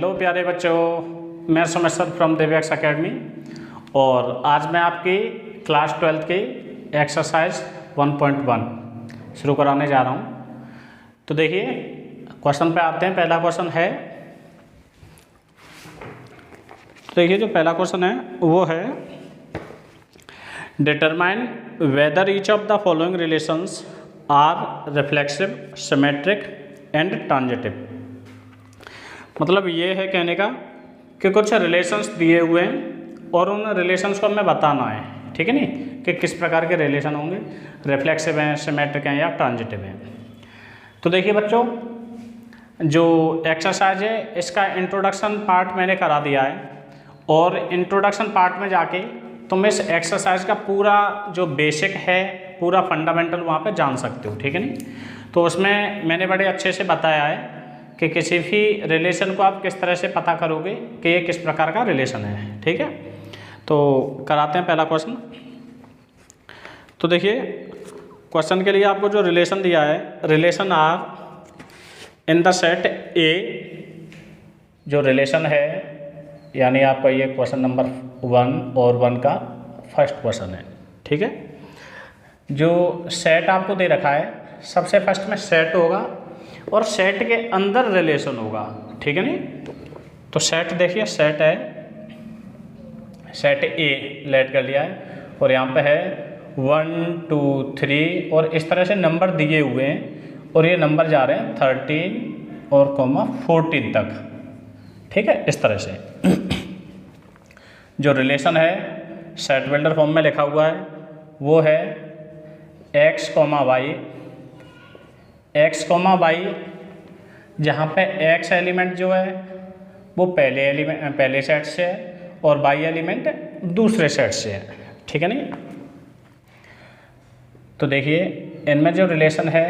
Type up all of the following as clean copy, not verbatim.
Hello प्यारे बच्चों, मैं सुमित सर फ्रॉम दिव्याक्स एकेडमी। और आज मैं आपकी क्लास 12 की एक्सरसाइज 1.1 शुरू कराने जा रहा हूँ। तो देखिए क्वेश्चन पे आते हैं। पहला क्वेश्चन है, तो देखिए जो पहला क्वेश्चन है वो है determine whether each of the following relations are reflexive, symmetric and transitive. मतलब ये है कहने का कि कुछ रिलेशंस दिए हुए हैं और उन रिलेशंस को हमें बताना है, ठीक है नहीं, कि किस प्रकार के रिलेशन होंगे, रिफ्लेक्सिव हैं, सिमेट्रिक हैं या ट्रांजिटिव हैं। तो देखिए बच्चों, जो एक्सरसाइज है इसका इंट्रोडक्शन पार्ट मैंने करा दिया है और इंट्रोडक्शन पार्ट में जाके तुम इस एक्सरसाइज का पूरा जो बेसिक है, पूरा फंडामेंटल वहाँ पे जान सकते हो, ठीक है नहीं। तो उसमें मैंने बड़े अच्छे से बताया है कि किसी भी रिलेशन को आप किस तरह से पता करोगे कि ये किस प्रकार का रिलेशन है, ठीक है। तो कराते हैं पहला क्वेश्चन। तो देखिए क्वेश्चन के लिए आपको जो रिलेशन दिया है, relation R in the set A, जो रिलेशन है यानी आपका ये क्वेश्चन नंबर 1 और 1 का फर्स्ट क्वेश्चन है, ठीक है। जो सेट आपको दे रखा है, सबसे फर्स्ट में सेट होगा और सेट के अंदर रिलेशन होगा, ठीक है नहीं। तो सेट देखिए, सेट है, सेट ए लेट कर लिया है और यहाँ पे है 1 2 3 और इस तरह से नंबर दिए हुए हैं और ये नंबर जा रहे हैं 13 और 14 तक, ठीक है। इस तरह से जो रिलेशन है सेट बिल्डर फॉर्म में लिखा हुआ है वो है x, y, जहाँ पे x एलिमेंट जो है वो पहले सेट से है और y एलिमेंट दूसरे सेट से है, ठीक है नहीं। तो देखिए इनमें जो रिलेशन है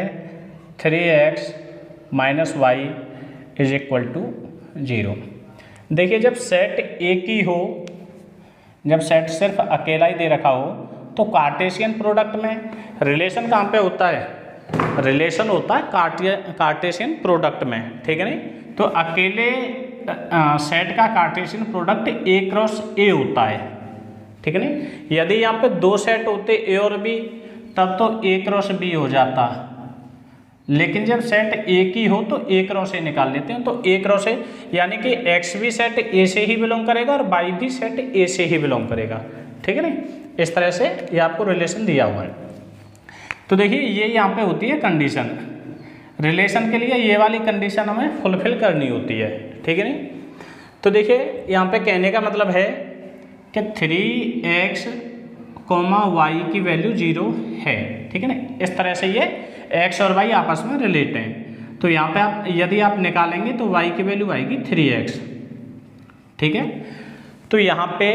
3x - y = 0। देखिए जब सेट एक ही हो, जब सेट सिर्फ अकेला ही दे रखा हो तो कार्टेशियन प्रोडक्ट में रिलेशन कहाँ पे होता है, रिलेशन होता है कार्टेशियन प्रोडक्ट में, ठीक है नहीं। तो अकेले सेट का Cartesian product A cross A होता है, ठीक है नहीं। यदि यहाँ पे दो सेट होते A और B तब तो A क्रॉस B हो जाता, लेकिन जब सेट एक ही हो तो A क्रॉस A निकाल लेते हैं। तो A क्रॉस A यानी कि X भी सेट A से ही बिलोंग करेगा और Y भी सेट A से ही बिलोंग करेगा, ठीक है नहीं। इस तरह से ये आपको रिलेशन दिया हुआ है। तो देखिए ये यहाँ पे होती है कंडीशन, रिलेशन के लिए ये वाली कंडीशन हमें फुलफिल करनी होती है, ठीक है नहीं। तो देखिए यहाँ पे कहने का मतलब है कि 3x, y की वैल्यू 0 है, ठीक है ना। इस तरह से ये x और y आपस में रिलेट हैं। तो यहाँ पे आप यदि आप निकालेंगे तो y की वैल्यू आएगी 3x, ठीक है। तो यहाँ पे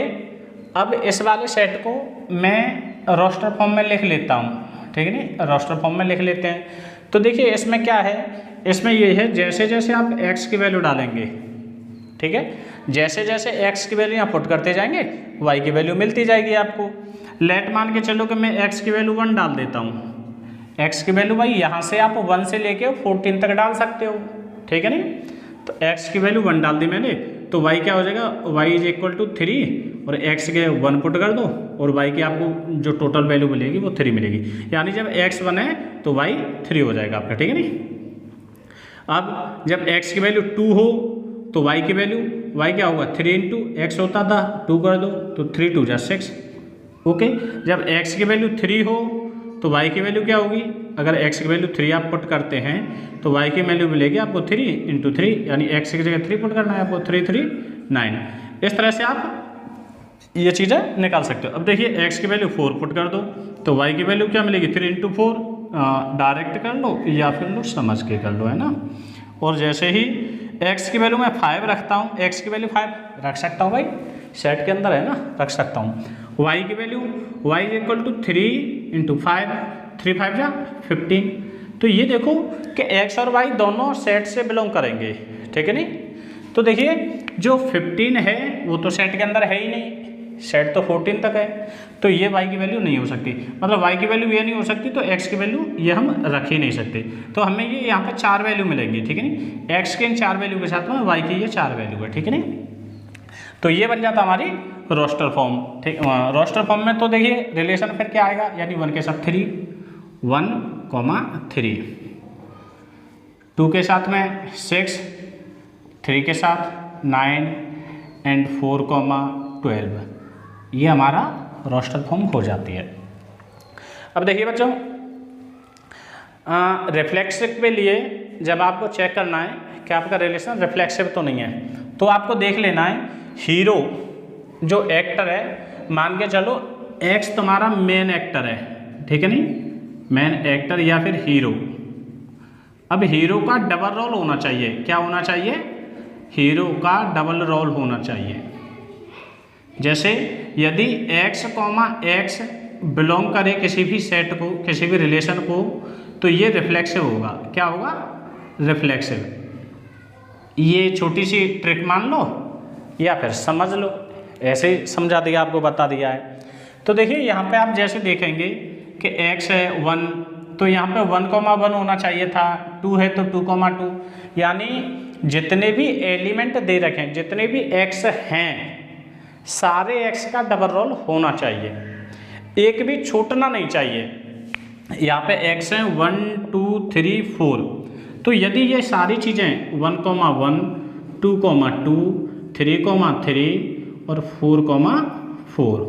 अब इस वाले सेट को मैं रोस्टर फॉर्म में लिख लेता हूँ, ठीक है नहीं, रोस्टर फॉर्म में लिख लेते हैं। तो देखिए इसमें क्या है, इसमें ये है जैसे जैसे आप x की वैल्यू डालेंगे, ठीक है, जैसे जैसे x की वैल्यू यहाँ पुट करते जाएंगे y की वैल्यू मिलती जाएगी आपको। लेट मान के चलो कि मैं x की वैल्यू 1 डाल देता हूँ, x की वैल्यू भाई यहाँ से आप 1 से लेके 14 तक डाल सकते हो, ठीक है नहीं। तो x की वैल्यू 1 डाल दी मैंने, तो y क्या हो जाएगा, y = 3 और x के 1 पुट कर दो और y की आपको जो टोटल वैल्यू मिलेगी वो 3 मिलेगी। यानी जब x 1 है तो y 3 हो जाएगा आपका, ठीक है नहीं। अब जब x की वैल्यू 2 हो तो y की वैल्यू, y क्या होगा 3 × x होता था, 2 कर दो तो 3 × 2 = 6, ओके। जब x की वैल्यू 3 हो तो y की वैल्यू क्या होगी, अगर x की वैल्यू 3 आप पुट करते हैं तो y की वैल्यू मिलेगी आपको 3 × 3, यानी x की जगह 3 पुट करना है आपको, 3 3 9। इस तरह से आप ये चीज़ें निकाल सकते हो। अब देखिए x की वैल्यू 4 पुट कर दो तो y की वैल्यू क्या मिलेगी 3 × 4, डायरेक्ट कर लो या फिर लो समझ के कर लो, है ना। और जैसे ही x की वैल्यू मैं 5 रखता हूँ, x की वैल्यू 5 रख सकता हूँ भाई, सेट के अंदर है ना, रख सकता हूँ। y की वैल्यू y = 3 × 5, 3 5 जा 15। तो ये देखो कि x और y दोनों सेट से बिलोंग करेंगे, ठीक है नहीं। तो देखिए जो 15 है वो तो सेट के अंदर है ही नहीं, सेट तो 14 तक है, तो ये y की वैल्यू नहीं हो सकती, मतलब y की वैल्यू ये नहीं हो सकती, तो x की वैल्यू ये हम रख ही नहीं सकते, तो हमें ये यहाँ पे 4 वैल्यू मिलेंगी, ठीक है नहीं, x के इन 4 वैल्यू के साथ में y की ये 4 वैल्यू है, ठीक है नहीं। तो ये बन जाता हमारी रोस्टर फॉर्म, ठीक। रोस्टर फॉर्म में तो देखिए रिलेशन फिर क्या आएगा, यानी 1 के साथ 3, 1,3, 2 के साथ में 6, 3 के साथ 9 एंड 4,12, ये हमारा रोस्टर फॉर्म हो जाती है। अब देखिए बच्चों, रिफ्लेक्सिव के लिए जब आपको चेक करना है कि आपका रिलेशन रिफ्लेक्सिव तो नहीं है, तो आपको देख लेना है हीरो जो एक्टर है, मान के चलो एक्स तुम्हारा मेन एक्टर है, ठीक है नहीं, मेन एक्टर या फिर हीरो। अब हीरो का डबल रोल होना चाहिए, क्या होना चाहिए, हीरो का डबल रोल होना चाहिए। जैसे यदि x, x बिलोंग करे किसी भी सेट को, किसी भी रिलेशन को, तो ये रिफ्लेक्सिव होगा, क्या होगा, रिफ्लेक्सिव। ये छोटी सी ट्रिक मान लो या फिर समझ लो, ऐसे ही समझा दिया, आपको बता दिया है। तो देखिए यहाँ पे आप जैसे देखेंगे कि x है 1, तो यहाँ पे 1,1 होना चाहिए था, 2 है तो 2,2, यानी जितने भी एलिमेंट दे रखे हैं, जितने भी x हैं, सारे x का डबल रोल होना चाहिए, एक भी छूटना नहीं चाहिए। यहाँ पे x है 1, 2, 3, 4, तो यदि ये सारी चीज़ें 1,1, 2,2, 3,3 और 4,4,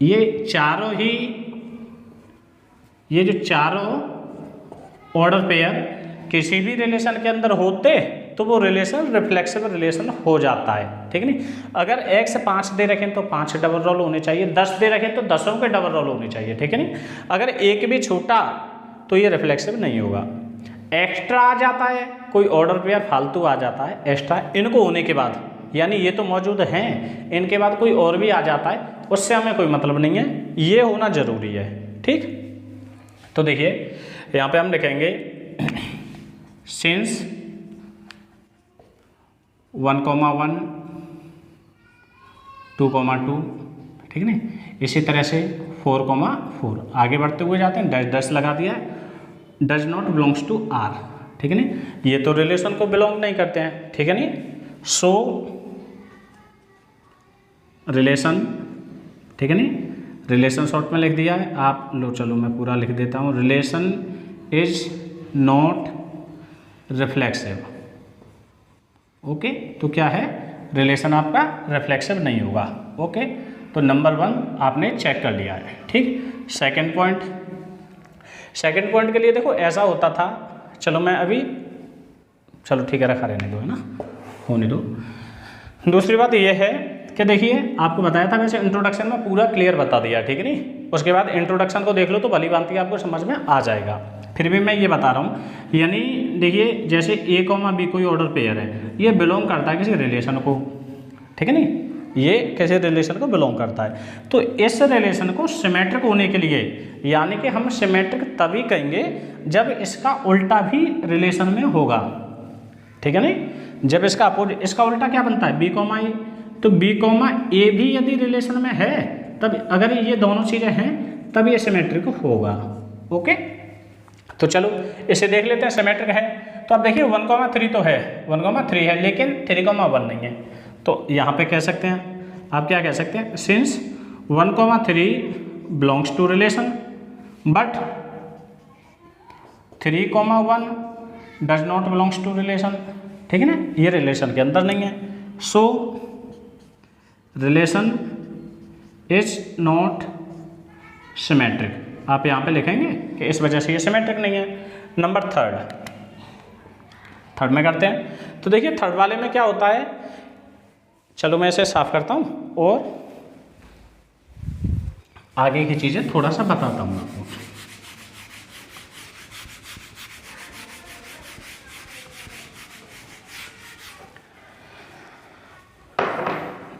ये चारों ही, ये जो चारों ऑर्डर पेयर किसी भी रिलेशन के अंदर होते तो वो रिलेशन रिफ्लेक्सिव रिलेशन हो जाता है, ठीक है नहीं। अगर x 5 दे रखें तो 5 डबल रोल होने चाहिए, 10 दे रखें तो 10 के डबल रोल होने चाहिए, ठीक है नहीं। अगर एक भी छूटा तो ये रिफ्लेक्सिव नहीं होगा। एक्स्ट्रा आ जाता है, कोई ऑर्डर पेयर फालतू आ जाता है एक्स्ट्रा, इनको होने के बाद, यानी ये तो मौजूद हैं, इनके बाद कोई और भी आ जाता है, उससे हमें कोई मतलब नहीं है, ये होना जरूरी है, ठीक। तो देखिए यहाँ पे हम लिखेंगे सिंस 1,1, 2,2, ठीक है नहीं। इसी तरह से 4,4 आगे बढ़ते हुए जाते हैं, डैश डैश लगा दिया है, does not belongs to R, ठीक है नहीं, ये तो रिलेशन को बिलोंग नहीं करते हैं, ठीक है नहीं। सो रिलेशन, ठीक है नहीं, रिलेशन शॉर्ट में लिख दिया है, आप लो, चलो मैं पूरा लिख देता हूँ, relation is not reflexive, okay. तो क्या है, रिलेशन आपका रिफ्लेक्सिव नहीं होगा, ओके। तो नंबर 1 आपने चेक कर लिया है, ठीक। सेकंड पॉइंट, सेकंड पॉइंट के लिए देखो ऐसा होता था, चलो मैं अभी, चलो ठीक है रखा रहने दो, है ना, होने दो। दूसरी बात ये है कि देखिए आपको बताया था, वैसे इंट्रोडक्शन में पूरा क्लियर बता दिया, ठीक है नहीं। उसके बाद इंट्रोडक्शन को देख लो तो भली भांति आपको समझ में आ जाएगा, फिर भी मैं ये बता रहा हूँ, यानी देखिए जैसे A, B कोई ऑर्डर पेयर है, ये बिलोंग करता है किसी रिलेशन को, ठीक है नहीं, ये किसी रिलेशन को बिलोंग करता है। तो इस रिलेशन को सिमेट्रिक होने के लिए, यानी कि हम सिमेट्रिक तभी कहेंगे जब इसका उल्टा भी रिलेशन में होगा, ठीक है नहीं। जब इसका अपोजिट, इसका उल्टा क्या बनता है, B, E, तो B, A भी यदि रिलेशन में है, तब अगर ये दोनों चीज़ें हैं तब ये सिमेट्रिक होगा, ओके। तो चलो इसे देख लेते हैं, सिमेट्रिक है। तो अब देखिए 1,3 तो है, 1,3 है, लेकिन 3,1 नहीं है, तो यहाँ पे कह सकते हैं, आप क्या कह सकते हैं, since 1,3 belongs to relation but 3,1 does not belongs to relation, ठीक है ना, ये रिलेशन के अंदर नहीं है। So relation is not symmetric, आप यहाँ पे लिखेंगे कि इस वजह से ये सिमेट्रिक नहीं है। नंबर थर्ड में करते हैं। तो देखिए थर्ड वाले में क्या होता है, चलो मैं इसे साफ करता हूँ और आगे की चीज़ें थोड़ा सा बताता हूँ आपको।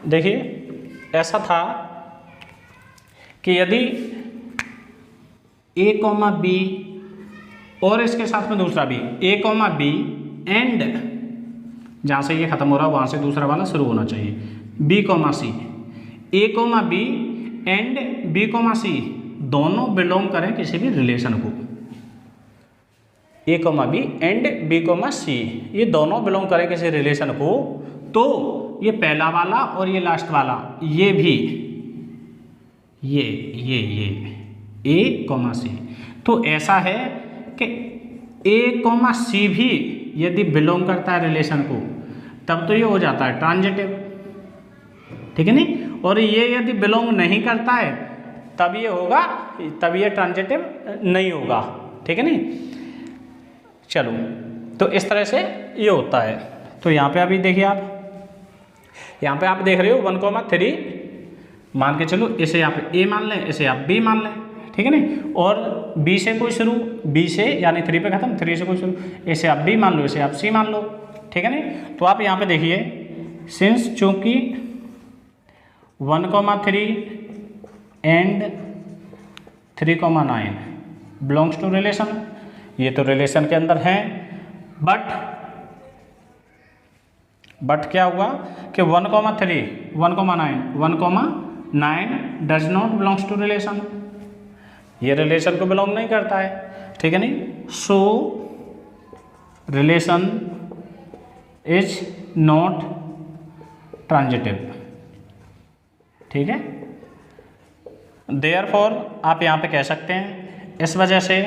देखिए ऐसा था कि यदि A, B और इसके साथ में दूसरा B, A, B एंड जहाँ से ये ख़त्म हो रहा है वहाँ से दूसरा वाला शुरू होना चाहिए, B, C A comma B and B comma C दोनों बिलोंग करें किसी भी रिलेशन को, A comma B and B comma C ये दोनों बिलोंग करें किसी रिलेशन को, तो ये पहला वाला और ये लास्ट वाला ये भी ये ए कोमा सी, तो ऐसा है कि ए कोमा सी भी यदि बिलोंग करता है रिलेशन को तब तो ये हो जाता है ट्रांजिटिव, ठीक है नहीं, और ये यदि बिलोंग नहीं करता है तब ये होगा, तब ये ट्रांजिटिव नहीं होगा, ठीक है नहीं। चलो तो इस तरह से ये होता है। तो यहाँ पे अभी देखिए आप, यहाँ पे आप देख रहे हो 1,3 मान के चलो, इसे आप ए मान लें, इसे आप बी मान लें, ठीक है नहीं, और बी से कोई शुरू, बी से यानी 3 पे खत्म, 3 से कोई शुरू, इसे आप बी मान लो, इसे आप सी मान लो, ठीक है नहीं। तो आप यहाँ पे देखिए सिंस चूंकि 1,3 एंड 3,9 बिलोंग्स टू रिलेशन, ये तो रिलेशन के अंदर हैं, बट क्या हुआ कि 1,3 1,9 does not belongs to relation, ये रिलेशन को बिलोंग नहीं करता है, ठीक है नहीं। So relation is not transitive, ठीक है। देयरफॉर आप यहाँ पे कह सकते हैं इस वजह से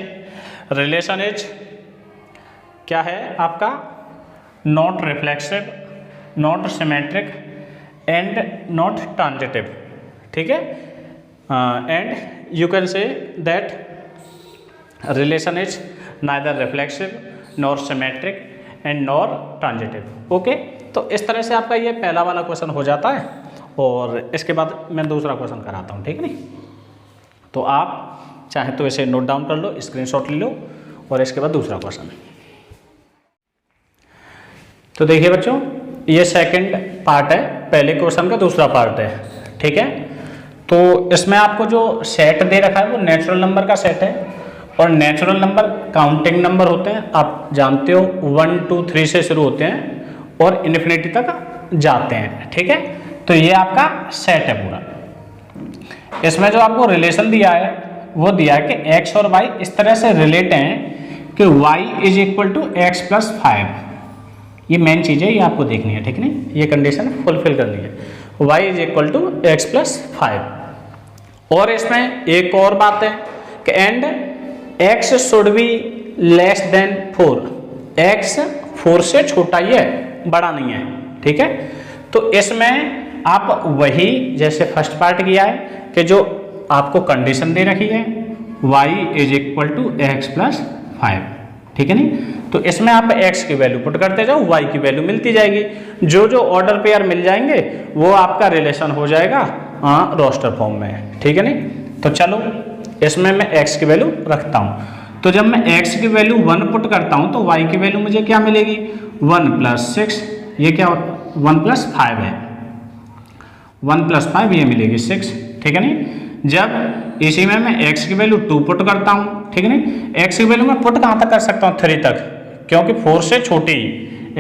रिलेशन इज क्या है आपका, not reflexive, not symmetric and not transitive, ठीक है। And you can say that relation is neither reflexive nor symmetric and nor transitive, okay. तो इस तरह से आपका ये पहला वाला क्वेश्चन हो जाता है, और इसके बाद मैं दूसरा क्वेश्चन कराता हूँ, ठीक है नहीं। तो आप चाहे तो इसे नोट डाउन कर लो, स्क्रीनशॉट ले लो, और इसके बाद दूसरा क्वेश्चन। तो देखिए बच्चों, ये सेकंड पार्ट है, पहले क्वेश्चन का दूसरा पार्ट है, ठीक है। तो इसमें आपको जो सेट दे रखा है वो नेचुरल नंबर का सेट है, और नेचुरल नंबर काउंटिंग नंबर होते हैं, आप जानते हो 1 2 3 से शुरू होते हैं और इन्फिनिटी तक जाते हैं, ठीक है। तो ये आपका सेट है पूरा। इसमें जो आपको रिलेशन दिया है वो दिया है कि x और y इस तरह से रिलेट हैं कि y is equal to x plus 5, ये मेन चीज़ है, ये आपको देखनी है, ठीक नहीं, ये कंडीशन फुलफिल करनी है, y is equal to x plus 5। और इसमें एक और बात है कि and x should be less than 4, x 4 से छोटा ही है, बड़ा नहीं है, ठीक है। तो इसमें आप वही जैसे फर्स्ट पार्ट किया है कि जो आपको कंडीशन दे रखी है y is equal to x plus 5, ठीक है नहीं। तो इसमें आप x की वैल्यू पुट करते जाओ, y की वैल्यू मिलती जाएगी, जो जो ऑर्डर पेयर मिल जाएंगे वो आपका रिलेशन हो जाएगा रोस्टर फॉर्म में, ठीक है नहीं। तो चलो इसमें मैं x की वैल्यू रखता हूँ, तो जब मैं x की वैल्यू 1 पुट करता हूँ तो y की वैल्यू मुझे क्या मिलेगी, 1 + 6, ये क्या 1 + 5 है, 1 + 5 ये मिलेगी 6, ठीक है नहीं। जब इसी में मैं x की वैल्यू 2 पुट करता हूँ, ठीक है नहीं, x की वैल्यू मैं पुट कहाँ तक कर सकता हूँ, 3 तक, क्योंकि 4 से छोटी,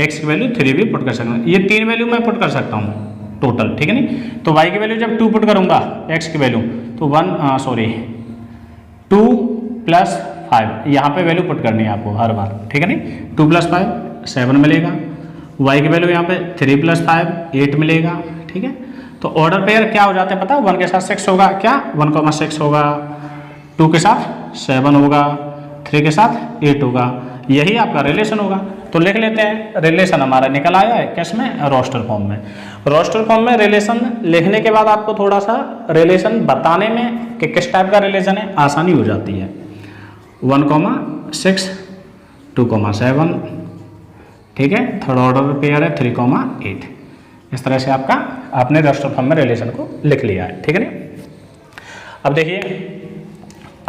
x की वैल्यू 3 भी पुट कर सकता हूँ, ये 3 वैल्यू मैं पुट कर सकता हूँ टोटल, ठीक है नहीं। तो y की वैल्यू जब 2 पुट करूँगा x की वैल्यू, तो 2 + 5 यहाँ पे वैल्यू पुट करनी है आपको हर बार, ठीक है नहीं। 2 + 5 7 मिलेगा, y की वैल्यू यहाँ पे 3 + 5 8 मिलेगा, ठीक है। तो ऑर्डर पेयर क्या हो जाते हैं पता है, 1 के साथ 6 होगा, क्या 1,6 होगा, 2 के साथ 7 होगा, 3 के साथ 8 होगा, यही आपका रिलेशन होगा। तो लिख लेते हैं, रिलेशन हमारा निकल आया है किस में, रोस्टर फॉर्म में। रोस्टर फॉर्म में रिलेशन लिखने के बाद आपको थोड़ा सा रिलेशन बताने में कि किस टाइप का रिलेशन है आसानी हो जाती है। 1,6 2,7, ठीक है, थर्ड ऑर्डर पेयर है 3,8, इस तरह से आपने रोस्टर फॉर्म में रिलेशन को लिख लिया है, ठीक है नहीं। अब देखिए,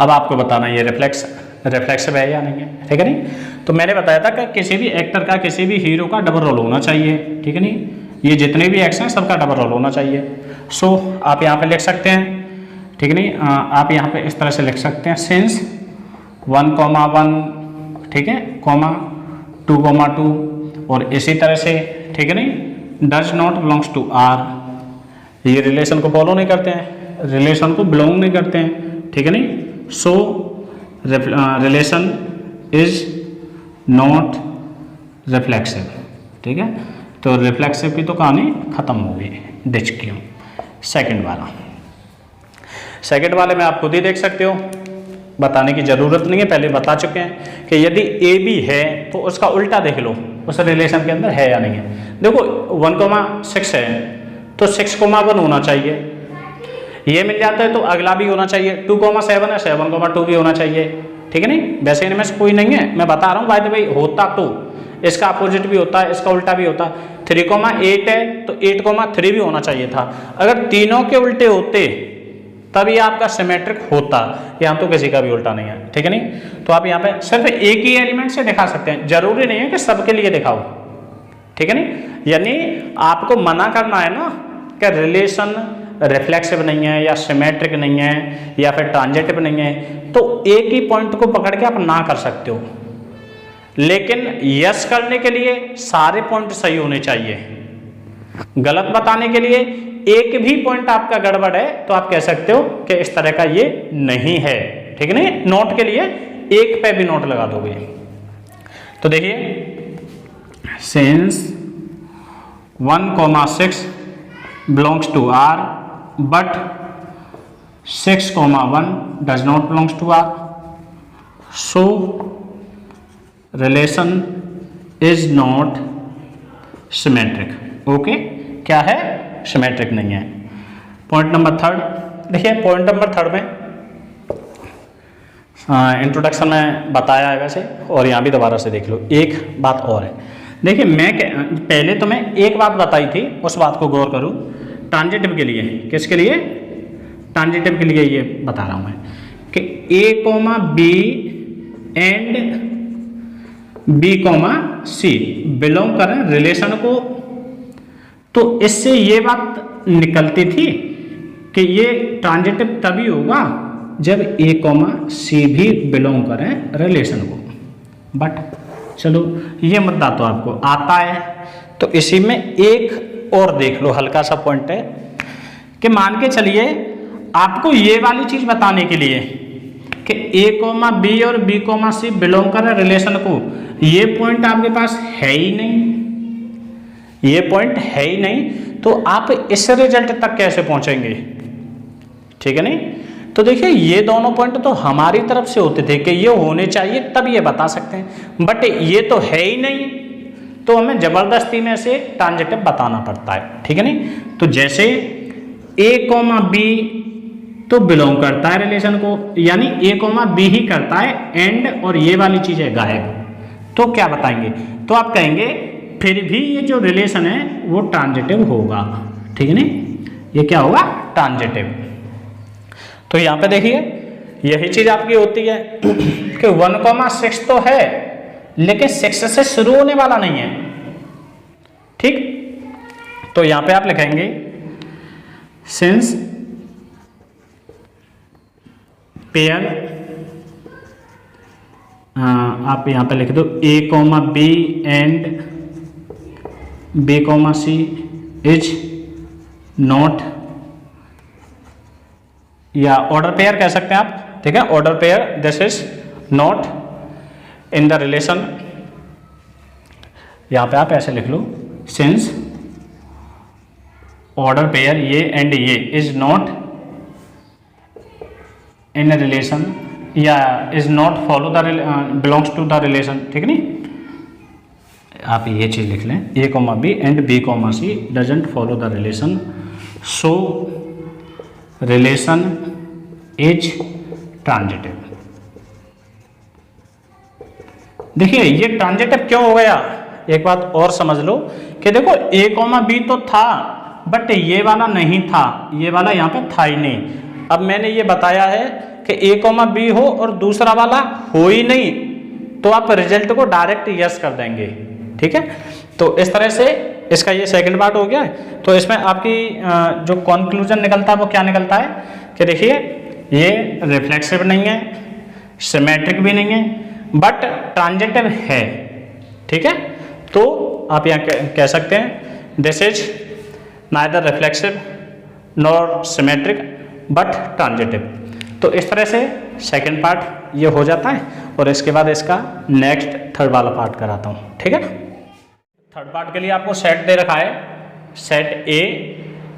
अब आपको बताना ये रिफ्लेक्सिव है या नहीं है, ठीक है नहीं। तो मैंने बताया था कि किसी भी एक्टर का, किसी भी हीरो का डबल रोल होना चाहिए, ठीक है नहीं, ये जितने भी एक्ट्स हैं सबका डबल रोल होना चाहिए। सो आप यहाँ पे लिख सकते हैं, ठीक नहीं, आप यहाँ पे इस तरह से लिख सकते हैं, सिंस 1,1, ठीक है, 2,2, और इसी तरह से, ठीक है नहीं, does not belongs to R, ये रिलेशन को फॉलो नहीं करते हैं, रिलेशन को बिलोंग नहीं करते हैं, ठीक है नहीं। So relation is not reflexive, ठीक है। तो रिफ्लेक्सिव की तो कहानी खत्म हो गई, डिच की। सेकंड वाले में आप खुद ही देख सकते हो, बताने की ज़रूरत नहीं है, पहले बता चुके हैं कि यदि ए बी है तो उसका उल्टा देख लो उस रिलेशन के अंदर है या नहीं है। देखो 1,6 है तो 6,1 होना चाहिए, ये मिल जाता है तो अगला भी होना चाहिए। 2,7 है 7,2 भी होना चाहिए, ठीक है नहीं। वैसे इनमें से कोई नहीं है, मैं बता रहा हूँ बाय द वे, होता तो इसका अपोजिट भी होता है, इसका उल्टा भी होता है। 3,8 है तो 8,3 भी होना चाहिए था। अगर तीनों के उल्टे होते तभी आपका सिमेट्रिक होता, यहाँ तो किसी का भी उल्टा नहीं है, ठीक है नहीं। तो आप यहाँ पे सिर्फ एक ही एलिमेंट से दिखा सकते हैं, जरूरी नहीं है कि सबके लिए दिखाओ, ठीक है नहीं। यानी आपको मना करना है ना कि रिलेशन रिफ्लेक्सिव नहीं है या सिमेट्रिक नहीं है या फिर ट्रांजिटिव नहीं है, तो एक ही पॉइंट को पकड़ के आप ना कर सकते हो, लेकिन यस करने के लिए सारे पॉइंट सही होने चाहिए। गलत बताने के लिए एक भी पॉइंट आपका गड़बड़ है तो आप कह सकते हो कि इस तरह का ये नहीं है, ठीक है नहीं। नोट के लिए एक पे भी नोट लगा दोगे। तो देखिए since 1,6 belongs to R but 6,1 does not belongs to R, so relation is not symmetric। Okay, क्या है? सिमेट्रिक नहीं है। पॉइंट नंबर 3, देखिए पॉइंट नंबर 3 में इंट्रोडक्शन में बताया है वैसे, और यहाँ भी दोबारा से देख लो। एक बात और है, देखिए मैं पहले तो मैं एक बात बताई थी, उस बात को गौर करूँ। ट्रांजिटिव के लिए, किसके लिए? ट्रांजिटिव के लिए ये बता रहा हूँ मैं कि A, B and B, C belong करें रिलेशन को, तो इससे ये बात निकलती थी कि ये ट्रांजिटिव तभी होगा जब A, C भी बिलोंग करें रिलेशन को। बट चलो ये मुद्दा तो आपको आता है, तो इसी में एक और देख लो, हल्का सा पॉइंट है कि मान के चलिए आपको ये वाली चीज बताने के लिए कि A, B और B, C बिलोंग करें रिलेशन को, ये पॉइंट आपके पास है ही नहीं, ये पॉइंट है ही नहीं, तो आप इस रिजल्ट तक कैसे पहुंचेंगे, ठीक है नहीं। तो देखिए ये दोनों पॉइंट तो हमारी तरफ से होते थे कि ये होने चाहिए तब ये बता सकते हैं, बट ये तो है ही नहीं, तो हमें जबरदस्ती में से ट्रांजिटिव बताना पड़ता है, ठीक है नहीं। तो जैसे A, B तो बिलोंग करता है रिलेशन को, यानी A, B ही करता है, एंड और ये वाली चीज है गायब, तो क्या बताएंगे? तो आप कहेंगे फिर भी ये जो रिलेशन है वो ट्रांजिटिव होगा, ठीक है नहीं, ये क्या होगा? ट्रांजिटिव। तो यहाँ पे देखिए यही चीज आपकी होती है कि 1,6 तो है लेकिन 6 से शुरू होने वाला नहीं है, ठीक। तो यहाँ पे आप लिखेंगे सिंस पेयर, आप यहाँ पे लिख दो A, B and B, C is not, या ऑर्डर पेयर कह सकते हैं आप, ठीक है। Order pair this is not in the relation, यहाँ पे आप ऐसे लिख लो सिंस ऑर्डर पेयर ये एंड ये इज नॉट इन रिलेशन, या is not follow the belongs to the relation, ठीक है नहीं। आप ये चीज लिख लें A, B and B, C doesn't follow the relation, so relation is transitive. देखिए ये ट्रांजिटिव क्यों हो गया, एक बात और समझ लो कि देखो A, B तो था बट ये वाला नहीं था, ये वाला यहाँ पे था ही नहीं। अब मैंने ये बताया है कि A, B हो और दूसरा वाला हो ही नहीं, तो आप रिजल्ट को डायरेक्ट यस कर देंगे, ठीक है। तो इस तरह से इसका ये सेकंड पार्ट हो गया है। तो इसमें आपकी जो कंक्लूजन निकलता है वो क्या निकलता है कि देखिए ये रिफ्लेक्सिव नहीं है, सिमेट्रिक भी नहीं है, बट ट्रांजिटिव है, ठीक है। तो आप यहाँ कह सकते हैं this is neither reflexive nor symmetric but transitive. तो इस तरह से सेकंड पार्ट ये हो जाता है और इसके बाद इसका नेक्स्ट थर्ड वाला पार्ट कराता हूँ, ठीक है ना। थर्ड पार्ट के लिए आपको सेट दे रखा है, सेट ए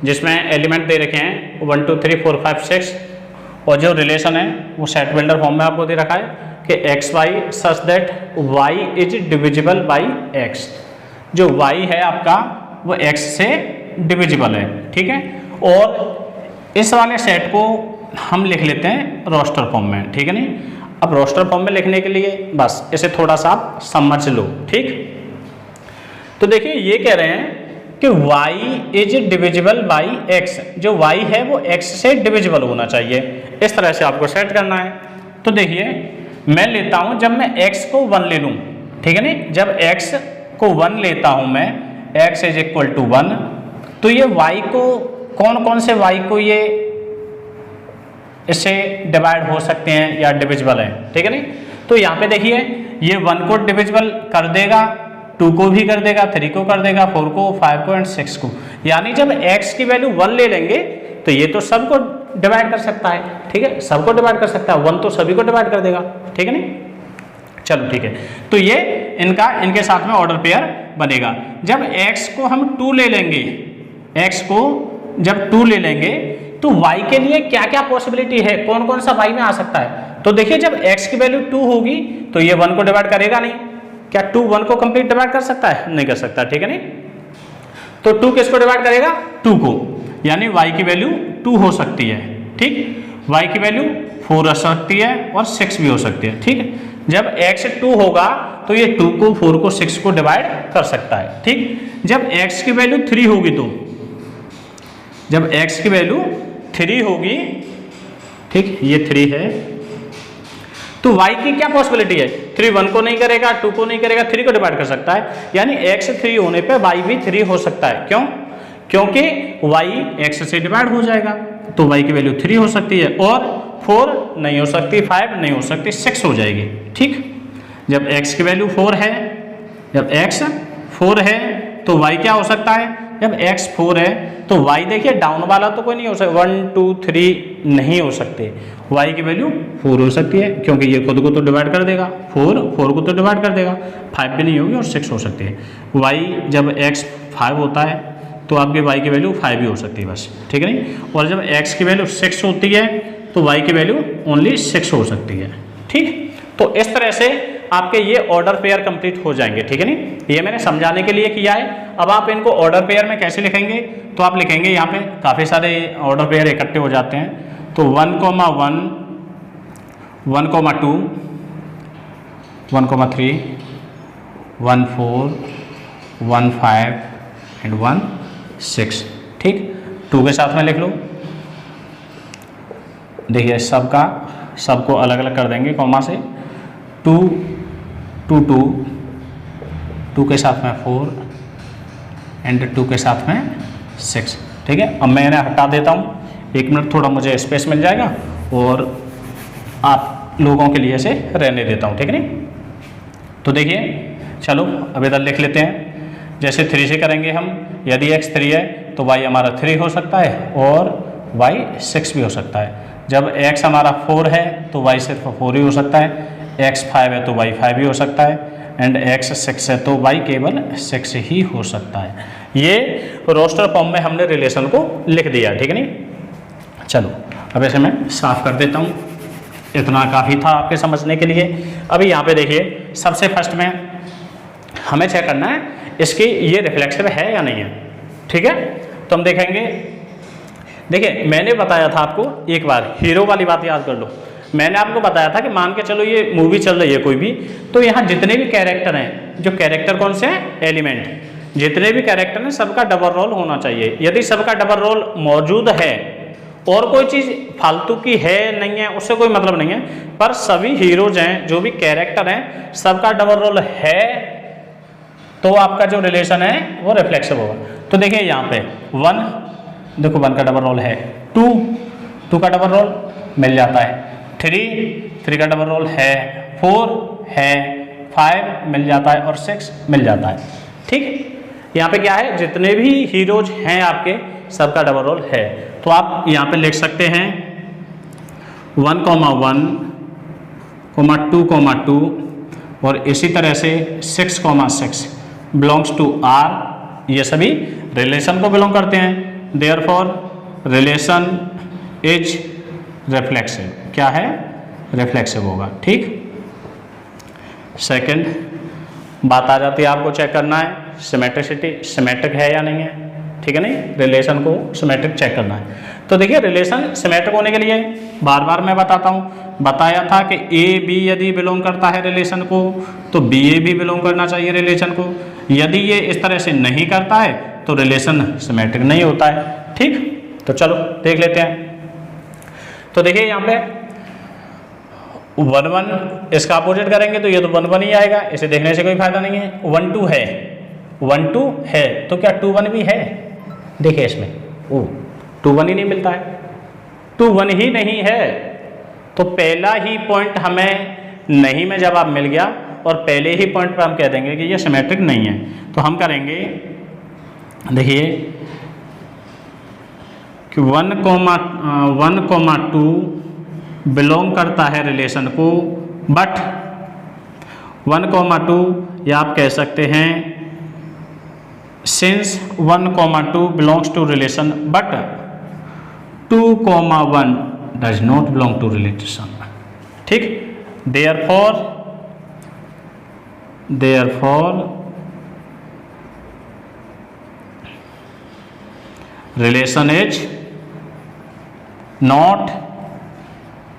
जिसमें एलिमेंट दे रखे हैं 1 2 3 4 5 6 और जो रिलेशन है वो सेट बिल्डर फॉर्म में आपको दे रखा है कि x y such that y is divisible by x. जो वाई है आपका वो एक्स से डिविजिबल है, ठीक है। और इस वाले सेट को हम लिख लेते हैं रोस्टर फॉर्म में, ठीक है नहीं। अब रोस्टर फॉर्म में लिखने के लिए बस इसे थोड़ा सा आप समझ लो, ठीक। तो देखिए ये कह रहे हैं कि y is divisible by x, जो y है वो x से डिविजिबल होना चाहिए। इस तरह से आपको सेट करना है। तो देखिए मैं लेता हूं, जब मैं x को 1 ले लूं, ठीक है नहीं, जब x को 1 लेता हूं मैं, x इज इक्वल टू 1, तो ये y को कौन कौन से y को ये इससे डिवाइड हो सकते हैं या डिविजिबल है, ठीक है नहीं। तो यहाँ पे देखिए ये 1 को डिविजिबल कर देगा, 2 को भी कर देगा, 3 को कर देगा, 4 को, 5 को एंड 6 को। यानी जब x की वैल्यू 1 ले लेंगे तो ये तो सबको डिवाइड कर सकता है, ठीक है, सबको डिवाइड कर सकता है, 1 तो सभी को डिवाइड कर देगा, ठीक है नहीं। चलो ठीक है, तो ये इनके साथ में ऑर्डर पेयर बनेगा। जब x को हम 2 ले लेंगे, x को जब 2 ले लेंगे तो y के लिए क्या क्या पॉसिबिलिटी है, कौन कौन सा y में आ सकता है। तो देखिए जब x की वैल्यू 2 होगी तो ये 1 को डिवाइड करेगा नहीं। क्या 2 1 को कंप्लीट डिवाइड कर सकता है? नहीं कर सकता, ठीक है नहीं। तो 2 किसको डिवाइड करेगा? 2 को, यानी y की वैल्यू 2 हो सकती है, ठीक। y की वैल्यू 4 हो सकती है और 6 भी हो सकती है, ठीक है। जब x 2 होगा तो ये 2 को, 4 को, 6 को डिवाइड कर सकता है, ठीक। जब x की वैल्यू 3 होगी तो, जब x की वैल्यू 3 होगी, ठीक, ये 3 है, तो y की क्या पॉसिबिलिटी है? 3 1 को नहीं करेगा, 2 को नहीं करेगा, 3 को डिवाइड कर सकता है, यानी x 3 होने पे y भी 3 हो सकता है। क्यों? क्योंकि y x से डिवाइड हो जाएगा, तो y की वैल्यू 3 हो सकती है, और 4 नहीं हो सकती, 5 नहीं हो सकती, 6 हो जाएगी, ठीक। जब x की वैल्यू 4 है, जब x 4 है तो y क्या हो सकता है? जब x 4 है तो y देखिए डाउन वाला तो कोई नहीं हो सकता, 1 2 3 नहीं हो सकते, y की वैल्यू 4 हो सकती है, क्योंकि ये खुद को तो डिवाइड कर देगा, 4 को तो डिवाइड कर देगा, 5 भी नहीं होगी और 6 हो सकती है। y जब x 5 होता है तो आपके y की वैल्यू 5 भी हो सकती है बस, ठीक है नहीं। और जब x की वैल्यू 6 होती है तो y की वैल्यू ओनली 6 हो सकती है, ठीक। तो इस तरह से आपके ये ऑर्डर पेयर कंप्लीट हो जाएंगे, ठीक है नहीं। ये मैंने समझाने के लिए किया है। अब आप इनको ऑर्डर पेयर में कैसे लिखेंगे? तो आप लिखेंगे, यहाँ पे काफ़ी सारे ऑर्डर पेयर इकट्ठे हो जाते हैं, तो 1, 1, 1, 2, 1, 3, 1, 4, 1, 5 एंड 1, 6, ठीक। 2 के साथ में लिख लो, देखिए सबको अलग अलग कर देंगे कॉमा से, 2, 2, 2, 2 के साथ में 4 एंड 2 के साथ में 6, ठीक है। अब मैं इन्हें हटा देता हूँ, 1 मिनट थोड़ा मुझे स्पेस मिल जाएगा और आप लोगों के लिए से रहने देता हूँ, ठीक है नहीं। तो देखिए चलो अब इधर लिख लेते हैं, जैसे 3 से करेंगे हम, यदि x 3 है तो y हमारा 3 हो सकता है और y 6 भी हो सकता है। जब x हमारा 4 है तो y सिर्फ 4 ही हो सकता है, x 5 है तो y 5 ही हो सकता है, एंड x 6 है तो y केवल 6 ही हो सकता है। ये रोस्टर फॉर्म में हमने रिलेशन को लिख दिया, ठीक है नहीं। चलो अब ऐसे मैं साफ कर देता हूँ, इतना काफ़ी था आपके समझने के लिए। अभी यहाँ पे देखिए सबसे फर्स्ट में हमें चेक करना है इसकी ये रिफ्लेक्सिव है या नहीं है, ठीक है। तो हम देखेंगे, देखिए मैंने बताया था आपको एक बार, हीरो वाली बात याद कर लो। मैंने आपको बताया था कि मान के चलो ये मूवी चल रही है कोई भी, तो यहाँ जितने भी कैरेक्टर हैं, जो कैरेक्टर कौन से हैं? एलिमेंट, जितने भी कैरेक्टर हैं सबका डबल रोल होना चाहिए। यदि सबका डबल रोल मौजूद है और कोई चीज़ फालतू की है नहीं है उससे कोई मतलब नहीं है, पर सभी हीरोज हैं, जो भी कैरेक्टर हैं, सबका डबल रोल है, तो आपका जो रिलेशन है वो रिफ्लेक्सिव होगा। तो देखिए यहाँ पे 1, देखो 1 का डबल रोल है, 2 का डबल रोल मिल जाता है, 3 का डबल रोल है, 4 है, 5 मिल जाता है और 6 मिल जाता है, ठीक। यहाँ पे क्या है, जितने भी हीरोज हैं आपके सबका डबल रोल है। तो आप यहाँ पे लिख सकते हैं 1, 1, 2, 2 और इसी तरह से 6, 6 बिलोंग्स टू आर, ये सभी रिलेशन को बिलोंग करते हैं। देयरफॉर रिलेशन इज रिफ्लेक्सिव, क्या है? रिफ्लेक्सिव होगा। ठीक, सेकंड बात आ जाती है, आपको चेक करना है सिमेट्रिसिटी, सिमेट्रिक है या नहीं है। ठीक है, नहीं, रिलेशन को सिमेट्रिक चेक करना है। तो देखिए रिलेशन सिमेट्रिक होने के लिए बार बार मैं बताता हूँ, बताया था कि ए बी यदि बिलोंग करता है रिलेशन को तो बी ए भी बिलोंग करना चाहिए रिलेशन को। यदि ये इस तरह से नहीं करता है तो रिलेशन सिमेट्रिक नहीं होता है। ठीक, तो चलो देख लेते हैं। तो देखिए यहाँ पे 1, 1 इसका अपोजिट करेंगे तो ये तो 1, 1 ही आएगा, इसे देखने से कोई फायदा नहीं है। 1, 2 है, 1, 2 है तो क्या 2, 1 भी है? देखिए इसमें 2, 1 ही नहीं मिलता है, 2, 1 ही नहीं है। तो पहला ही पॉइंट हमें नहीं में जवाब मिल गया और पहले ही पॉइंट पर हम कह देंगे कि ये सिमेट्रिक नहीं है। तो हम करेंगे, देखिए कि 1, 2 बिलोंग करता है रिलेशन को, बट 1, 2 या आप कह सकते हैं since 1, 2 belongs to relation but 2, 1 does not belong to relation. ठीक, therefore relation is not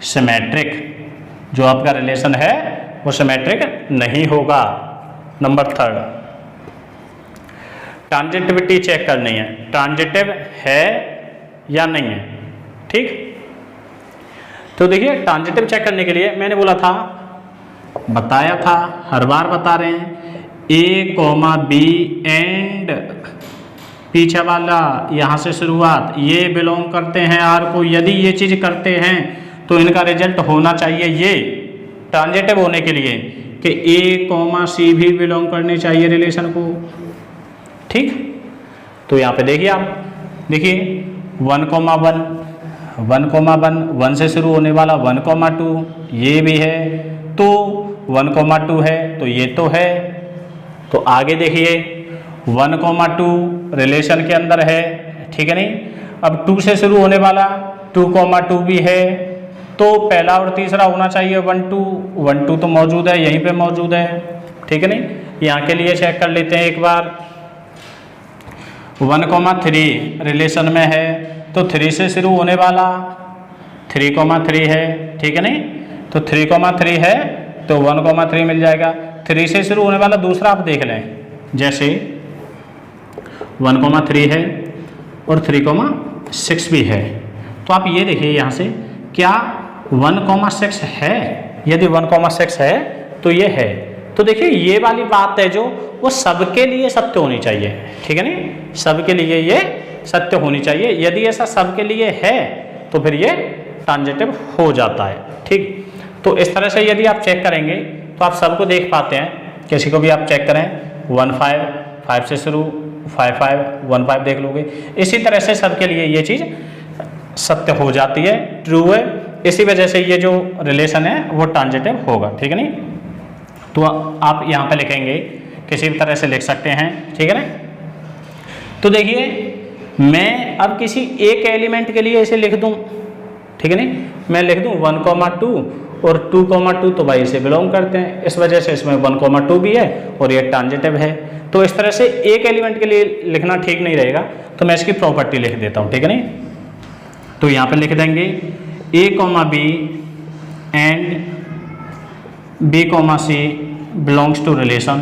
symmetric, जो आपका रिलेशन है वो सिमेट्रिक नहीं होगा। नंबर 3, ट्रांजिटिविटी चेक करनी है, ट्रांजिटिव है या नहीं है। ठीक, तो देखिए ट्रांजिटिव चेक करने के लिए मैंने बोला था, बताया था, हर बार बता रहे हैं, ए, बी एंड पीछे वाला यहाँ से शुरुआत, ये बिलोंग करते हैं आर को। यदि ये चीज़ करते हैं तो इनका रिजल्ट होना चाहिए ये ट्रांजिटिव होने के लिए कि ए, सी भी बिलोंग करनी चाहिए रिलेशन को। ठीक, तो यहाँ पे देखिए आप, देखिए 1, 1, 1 से शुरू होने वाला 1, 2 ये भी है, तो 1, 2 है तो ये तो है। तो आगे देखिए 1, 2 रिलेशन के अंदर है। ठीक है, नहीं, अब 2 से शुरू होने वाला 2, 2 भी है, तो पहला और तीसरा होना चाहिए 1, 2 तो मौजूद है, यहीं पे मौजूद है। ठीक है, नहीं, यहाँ के लिए चेक कर लेते हैं एक बार। 1, 3 रिलेशन में है तो 3 से शुरू होने वाला 3, 3 है। ठीक है, नहीं, तो 3, 3 है तो 1, 3 मिल जाएगा। 3 से शुरू होने वाला दूसरा आप देख लें, जैसे 1, 3 है और 3, 6 भी है। तो आप ये देखिए यहाँ से, क्या 1, 6 है? यदि 1, 6 है तो ये है। तो देखिए ये वाली बात है जो वो सबके लिए सत्य होनी चाहिए। ठीक है, नहीं, सबके लिए ये सत्य होनी चाहिए। यदि ऐसा सबके लिए है तो फिर ये ट्रांजिटिव हो जाता है। ठीक, तो इस तरह से यदि आप चेक करेंगे तो आप सबको देख पाते हैं। किसी को भी आप चेक करें 1, 5 से शुरू 5, 1, 5 देख लोगे। इसी तरह से सबके लिए ये चीज़ सत्य हो जाती है, ट्रू है। इसी वजह से ये जो रिलेशन है वो ट्रांजिटिव होगा। ठीक है, नहीं, तो आप यहाँ पे लिखेंगे, किसी भी तरह से लिख सकते हैं। ठीक है ना। तो देखिए मैं अब किसी एक एलिमेंट के लिए इसे लिख दूँ, ठीक है नहीं, मैं लिख दूँ 1, 2 और 2, 2 तो भाई इसे बिलोंग करते हैं, इस वजह से इसमें 1, 2 भी है और ये ट्रांजिटिव है। तो इस तरह से एक एलिमेंट के लिए लिखना ठीक नहीं रहेगा, तो मैं इसकी प्रॉपर्टी लिख देता हूँ। ठीक है नहीं, तो यहाँ पे लिख देंगे A, B and B, C belongs to relation.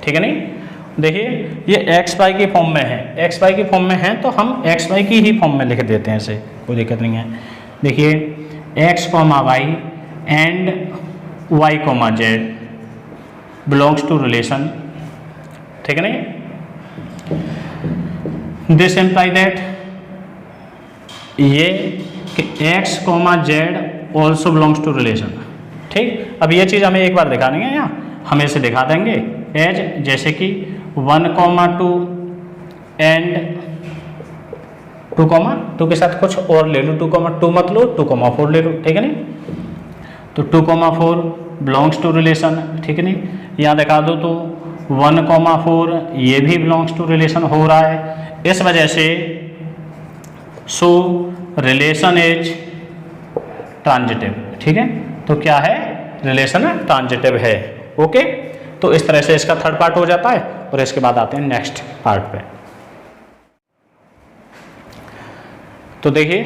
ठीक है नहीं, देखिए ये एक्स वाई की फॉर्म में है, एक्स वाई की फॉर्म में है तो हम एक्स वाई की ही फॉर्म में लिख देते हैं, इसे कोई दिक्कत नहीं है। देखिए x, y and y, z belongs to relation. ठीक है नहीं, दिस इम्प्लाई दैट ये कि x, z also belongs to relation. ठीक, अब ये चीज़ हमें एक बार दिखा देंगे, यहाँ हम इसे दिखा देंगे एज, जैसे कि 1, 2 एंड 2 के साथ कुछ और ले लो, 2, मत लो, 2, 4 ले लो, ठीक है नहीं। तो 2, 4 बिलोंग्स टू रिलेशन, ठीक है नहीं। यहाँ दिखा दो तो 1, 4 ये भी बिलोंग्स टू रिलेशन हो रहा है। इस वजह से सो रिलेशन इज ट्रांजिटिव, ठीक है। तो क्या है, रिलेशन ट्रांजिटिव है, ओके। तो इस तरह से इसका थर्ड पार्ट हो जाता है और इसके बाद आते हैं नेक्स्ट पार्ट पे। तो देखिए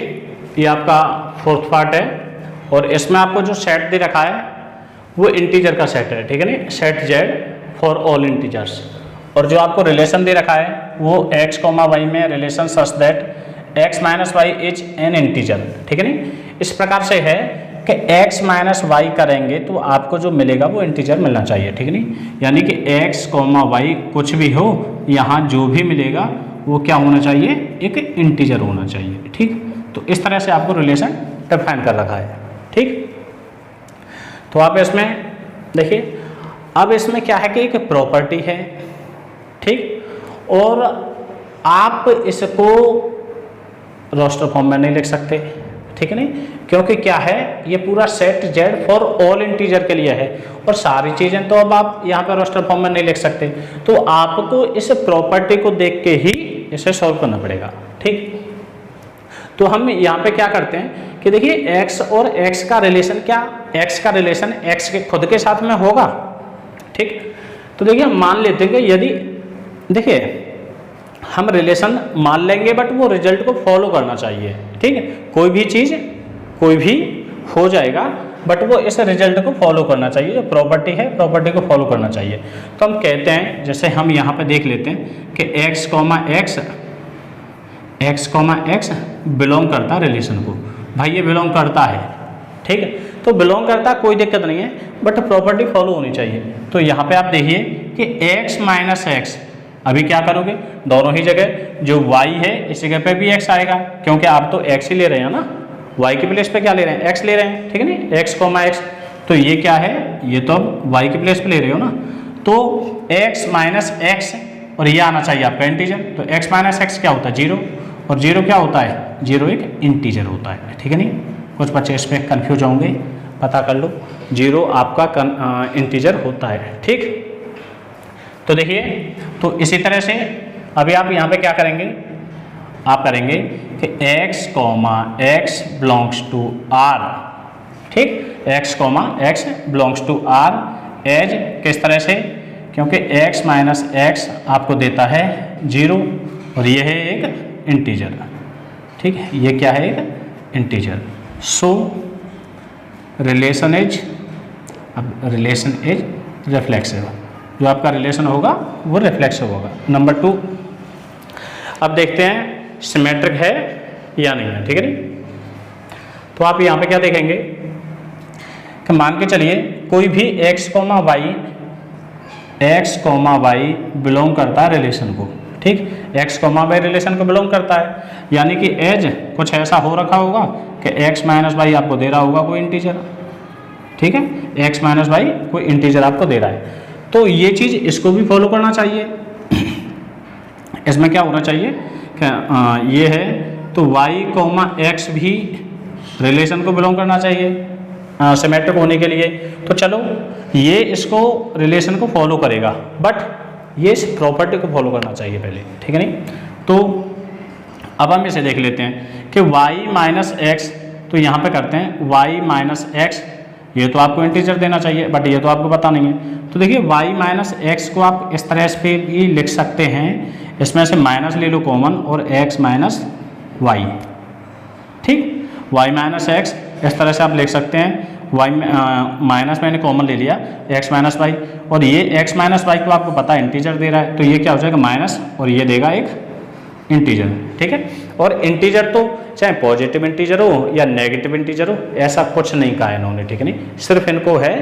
ये आपका फोर्थ पार्ट है और इसमें आपको जो सेट दे रखा है वो इंटीजर का सेट है, ठीक है नहीं, set Z for all integers. और जो आपको रिलेशन दे रखा है वो x, y में relation such that x minus y is an integer, ठीक है नहीं। इस प्रकार से है कि x माइनस वाई करेंगे तो आपको जो मिलेगा वो इंटीजर मिलना चाहिए, ठीक है नहीं। यानी कि x, y कुछ भी हो, यहाँ जो भी मिलेगा वो क्या होना चाहिए, एक इंटीजर होना चाहिए, ठीक। तो इस तरह से आपको रिलेशन डिफाइन कर रखा है, ठीक। तो आप इसमें देखिए, अब इसमें क्या है कि एक प्रॉपर्टी है, ठीक। और आप इसको रोस्टर फॉर्म में नहीं लिख सकते, ठीक है नहीं, क्योंकि क्या है ये पूरा set Z for all integer के लिए है और सारी चीज़ें तो अब आप यहाँ पर रोस्टर फॉर्म में नहीं लिख सकते। तो आपको इस प्रॉपर्टी को देख के ही इसे सॉल्व करना पड़ेगा, ठीक। तो हम यहाँ पे क्या करते हैं कि देखिए x और x का रिलेशन, क्या x का रिलेशन x के खुद के साथ में होगा, ठीक। तो देखिए हम मान लेते हैं कि यदि देखिए हम रिलेशन मान लेंगे बट वो रिजल्ट को फॉलो करना चाहिए, ठीक है। कोई भी चीज़ कोई भी हो जाएगा बट वो इस रिजल्ट को फॉलो करना चाहिए, जो प्रॉपर्टी है प्रॉपर्टी को फॉलो करना चाहिए। तो हम कहते हैं, जैसे हम यहाँ पे देख लेते हैं कि x, बिलोंग करता है रिलेशन को, भाई ये बिलोंग करता है, ठीक है। तो बिलोंग करता कोई दिक्कत नहीं है बट प्रॉपर्टी फॉलो होनी चाहिए। तो यहाँ पे आप देखिए कि x माइनस एक्स, अभी क्या करोगे, दोनों ही जगह जो y है इस जगह पे भी x आएगा, क्योंकि आप तो x ही ले रहे हैं ना, y के प्लेस पे क्या ले रहे हैं, x ले रहे हैं, ठीक है नहीं, x, तो ये क्या है, ये तो अब y के प्लेस पे ले रहे हो ना। तो x माइनस एक्स और ये आना चाहिए आपका इंटीजर। तो x माइनस एक्स क्या होता है, 0, और 0 क्या होता है, 0 एक इंटीजर होता है, ठीक है नहीं। कुछ बच्चे इस पर कन्फ्यूज होंगे, पता कर लो, 0 आपका इंटीजर होता है, ठीक। तो देखिए, तो इसी तरह से अभी आप यहाँ पे क्या करेंगे, आप करेंगे कि x, बिलोंग्स टू r, ठीक, x, belongs to r as किस तरह से, क्योंकि x माइनस एक्स आपको देता है 0 और ये है एक इंटीजर, ठीक है, ये क्या है, एक integer. So relation is reflexive, जो आपका रिलेशन होगा वो रिफ्लेक्सिव होगा। नंबर 2, अब देखते हैं सिमेट्रिक है या नहीं है, ठीक है नहीं। तो आप यहाँ पे क्या देखेंगे कि मान के चलिए कोई भी x, y बिलोंग करता है रिलेशन को, ठीक, x, y रिलेशन को बिलोंग करता है, यानी कि एज कुछ ऐसा हो रखा होगा कि x माइनस वाई आपको दे रहा होगा कोई इंटीजर, ठीक है, x माइनस वाई कोई इंटीजर आपको दे रहा है। तो ये चीज़ इसको भी फॉलो करना चाहिए। इसमें क्या होना चाहिए कि ये है तो y, x भी रिलेशन को बिलोंग करना चाहिए सिमेट्रिक होने के लिए। तो चलो ये इसको रिलेशन को फॉलो करेगा बट ये इस प्रॉपर्टी को फॉलो करना चाहिए पहले, ठीक है नहीं। तो अब हम इसे देख लेते हैं कि y माइनस एक्स, तो यहाँ पे करते हैं y माइनस एक्स, ये तो आपको इंटीजर देना चाहिए बट ये तो आपको पता नहीं है। तो देखिए y माइनस एक्स को आप इस तरह से भी लिख सकते हैं, इसमें से माइनस ले लो कॉमन और x माइनस वाई, ठीक, y माइनस एक्स इस तरह से आप लिख सकते हैं, y माइनस मैंने कॉमन ले लिया x माइनस वाई, और ये x माइनस वाई को आपको पता है इंटीजर दे रहा है, तो ये क्या हो जाएगा माइनस और ये देगा एक इंटीजर, ठीक है। और इंटीजर तो चाहे पॉजिटिव इंटीजर हो या नेगेटिव इंटीजर हो, ऐसा कुछ नहीं कहा है इन्होंने, ठीक है नहीं, सिर्फ इनको है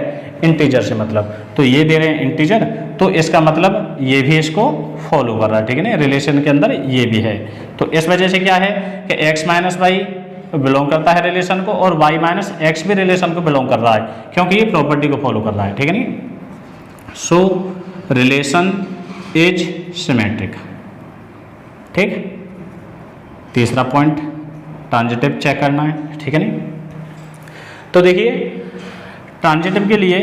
इंटीजर से मतलब। तो ये दे रहे हैं इंटीजर, तो इसका मतलब ये भी इसको फॉलो कर रहा है, ठीक है ना, रिलेशन के अंदर ये भी है। तो इस वजह से क्या है कि x माइनस वाई बिलोंग करता है रिलेशन को और y माइनस एक्स भी रिलेशन को बिलोंग कर रहा है, क्योंकि ये प्रॉपर्टी को फॉलो कर रहा है, ठीक है नहीं। सो रिलेशन इज सिमेट्रिक, ठीक, तीसरा पॉइंट ट्रांजिटिव चेक करना है, ठीक है नहीं। तो देखिए ट्रांजिटिव के लिए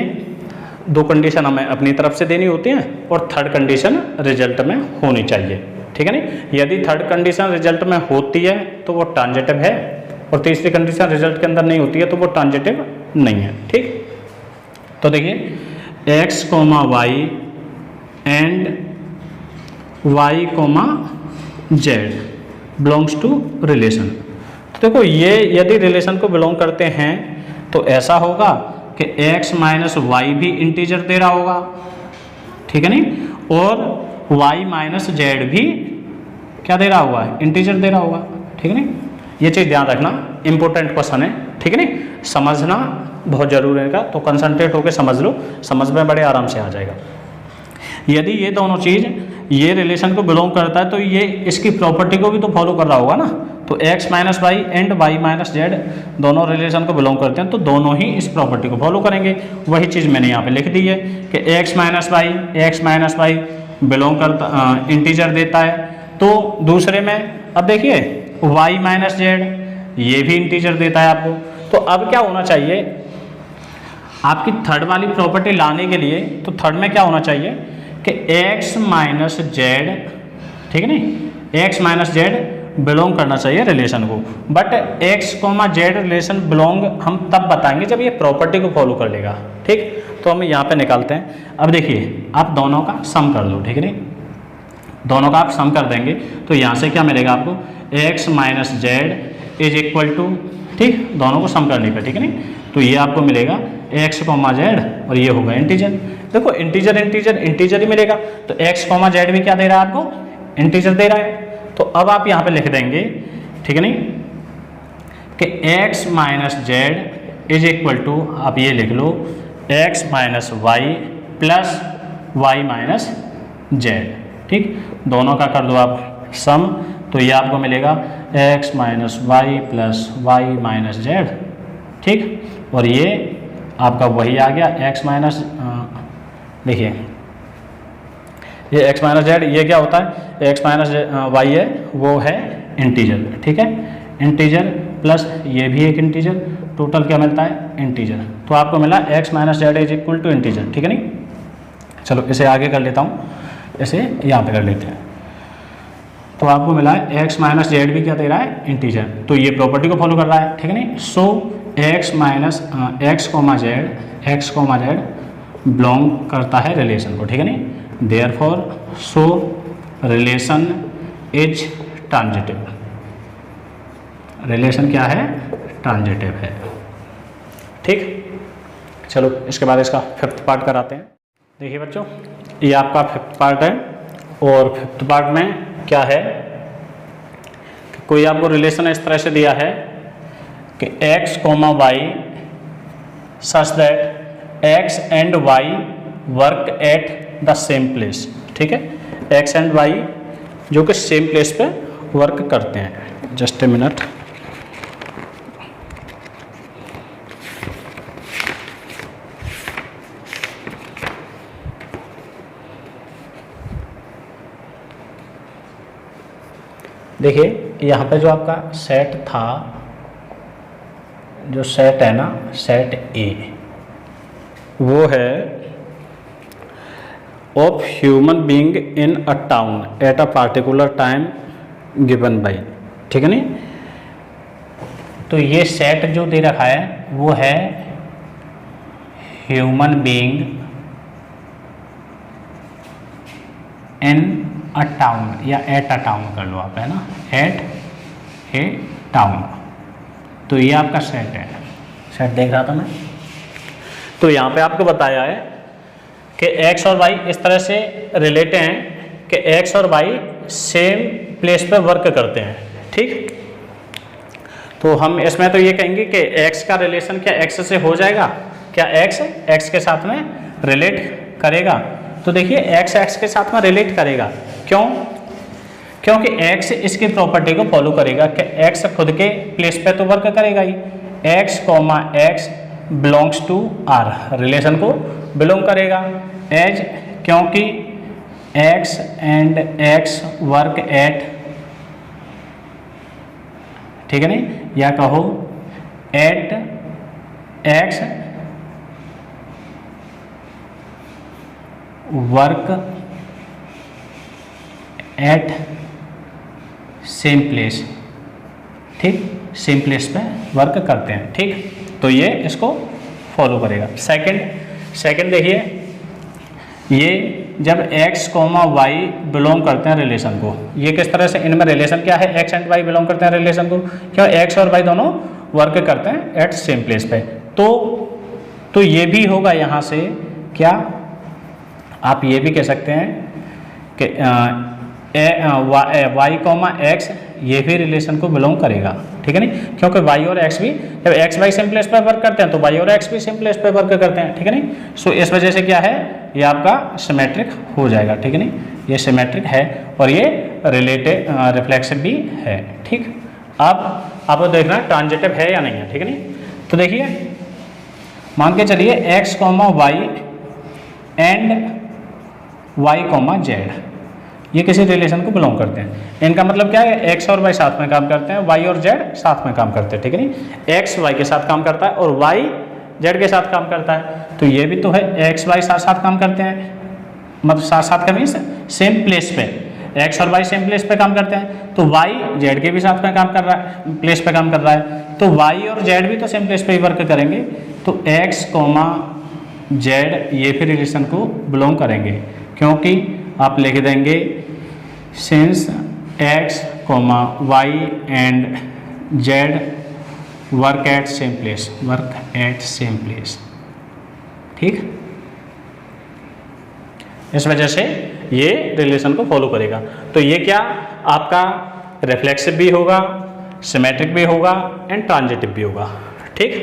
दो कंडीशन हमें अपनी तरफ से देनी होती हैं और थर्ड कंडीशन रिजल्ट में होनी चाहिए, ठीक है नहीं। यदि थर्ड कंडीशन रिजल्ट में होती है तो वो ट्रांजिटिव है और तीसरी कंडीशन रिजल्ट के अंदर नहीं होती है तो वो ट्रांजिटिव नहीं है, ठीक। तो देखिए x, y and y, z belongs to relation. तो देखो ये यदि रिलेशन को बिलोंग करते हैं तो ऐसा होगा कि x माइनस वाई भी इंटीजर दे रहा होगा, ठीक है नहीं, और y माइनस जेड भी क्या दे रहा होगा, इंटीजर दे रहा होगा, ठीक है नहीं। ये चीज़ ध्यान रखना, इंपॉर्टेंट क्वेश्चन है, ठीक है नहीं, समझना बहुत जरूरी है। तो कंसंट्रेट होकर समझ लो, समझ में बड़े आराम से आ जाएगा। यदि ये दोनों चीज़ ये रिलेशन को बिलोंग करता है तो ये इसकी प्रॉपर्टी को भी तो फॉलो कर रहा होगा ना। तो x minus y and y minus z दोनों रिलेशन को बिलोंग करते हैं तो दोनों ही इस प्रॉपर्टी को फॉलो करेंगे। वही चीज़ मैंने यहाँ पे लिख दी है कि x माइनस वाई बिलोंग करता इंटीजर देता है। तो दूसरे में अब देखिए y माइनस जेड ये भी इंटीजर देता है आपको। तो अब क्या होना चाहिए आपकी थर्ड वाली प्रॉपर्टी लाने के लिए, तो थर्ड में क्या होना चाहिए कि x माइनस जेड, ठीक है नहीं, x माइनस जेड बिलोंग करना चाहिए रिलेशन को। But x, Z relation belong हम तब बताएंगे जब ये प्रॉपर्टी को फॉलो कर लेगा, ठीक। तो हम यहाँ पे निकालते हैं। अब देखिए आप दोनों का सम कर लो, ठीक है नहीं, दोनों का आप सम कर देंगे तो यहाँ से क्या मिलेगा आपको, x minus z is equal to, ठीक, दोनों को सम करने पर, ठीक है नहीं, तो ये आपको मिलेगा x, जेड और ये होगा इंटीजर। देखो इंटीजर इंटीजर इंटीजर ही मिलेगा तो x, जेड भी क्या दे रहा है आपको, इंटीजर दे रहा है। तो अब आप यहाँ पे लिख देंगे, ठीक है नहीं, कि x minus z is equal to, आप ये लिख लो x minus y plus y minus z, ठीक। दोनों का कर दो आप सम तो ये आपको मिलेगा x minus y plus y minus z, ठीक। और ये आपका वही आ गया x माइनस, देखिए ये x माइनस जेड ये क्या होता है, x माइनस वाई है वो है इंटीजर, ठीक है, इंटीजर प्लस ये भी एक इंटीजर, टोटल क्या मिलता है इंटीजर। तो आपको मिला x minus z is equal to integer, ठीक है नहीं। चलो इसे आगे कर लेता हूँ, इसे यहाँ पे कर लेते हैं। तो आपको मिला है x माइनस जेड भी क्या दे रहा है, इंटीजर, तो ये प्रॉपर्टी को फॉलो कर रहा है, ठीक है नहीं। So x minus x comma z belong करता है रिलेशन को, ठीक है नहीं। Therefore so relation is transitive, relation क्या है, ट्रांजिटिव है, ठीक। चलो इसके बाद इसका फिफ्थ पार्ट कराते हैं। देखिए बच्चों ये आपका फिफ्थ पार्ट है और फिफ्थ पार्ट में क्या है, कोई आपको रिलेशन इस तरह से दिया है कि x, y such that x and y work at the same place, ठीक है, x एंड y जो कि सेम प्लेस पे वर्क करते हैं। जस्ट ए मिनट, देखिए यहाँ पे जो आपका सेट था, जो सेट है ना, सेट ए, वो है of human being in a town at a particular time given by, ठीक है नहीं। तो ये सेट जो दे रखा है वो है human being in a town या एट अ टाउन कर लो आप, है ना, एट ए टाउन। तो ये आपका सेट है, सेट देख रहा था मैं। तो यहाँ पे आपको बताया है कि x और y इस तरह से रिलेटेड हैं कि x और y सेम प्लेस पे वर्क करते हैं, ठीक। तो हम इसमें तो ये कहेंगे कि x का रिलेशन क्या x से हो जाएगा, क्या x के साथ में रिलेट करेगा। तो देखिए x के साथ में रिलेट करेगा, क्यों, क्योंकि x इसकी प्रॉपर्टी को फॉलो करेगा कि x खुद के प्लेस पे तो वर्क करेगा ही, x, belongs to R relation को बिलोंग करेगा एज, क्योंकि x and x work at ठीक है नहीं, या कहो at x work at same place, ठीक, सेम प्लेस पे वर्क करते हैं, ठीक। तो ये इसको फॉलो करेगा। सेकंड देखिए, ये जब x, y बिलोंग करते हैं रिलेशन को, ये किस तरह से, इनमें रिलेशन क्या है, x एंड y बिलोंग करते हैं रिलेशन को, क्यों, x और y दोनों वर्क करते हैं एट सेम प्लेस पे। तो ये भी होगा यहाँ से क्या, आप ये भी कह सकते हैं कि y, x ये भी रिलेशन को बिलोंग करेगा, ठीक है नहीं, क्योंकि y और x भी, जब x y सेम प्लेस पे वर्क करते हैं तो y और x भी सेम प्लेस पे वर्क करते हैं, ठीक है नहीं। सो इस वजह से क्या है, ये आपका सिमेट्रिक हो जाएगा, ठीक है नहीं, ये सिमेट्रिक है और ये रिलेटेड रिफ्लेक्सिव भी है, ठीक। अब आपको देखना ट्रांजिटिव है या नहीं है, ठीक है नहीं। तो देखिए, मान के चलिए x, y and y, z ये किसी रिलेशन को बिलोंग करते हैं। इनका मतलब क्या है, x और y साथ में काम करते हैं, y और z साथ में काम करते हैं, ठीक है नहीं। x y के साथ काम करता है और y z के साथ काम करता है। तो ये भी तो है, x y साथ साथ काम करते हैं, मतलब साथ साथ का मीन्स सेम प्लेस पे, x और y सेम प्लेस पे काम करते हैं, तो y z के भी साथ में काम कर रहा है, प्लेस पे काम कर रहा है, तो y और z भी तो सेम प्लेस पे ही वर्क करेंगे। तो x, z ये फिर रिलेशन को बिलोंग करेंगे, क्योंकि आप लिख देंगे since x, y and z work at same place, ठीक। इस वजह से ये रिलेशन को फॉलो करेगा। तो ये क्या आपका रिफ्लेक्सिव भी होगा, सिमेट्रिक भी होगा एंड ट्रांजिटिव भी होगा, ठीक।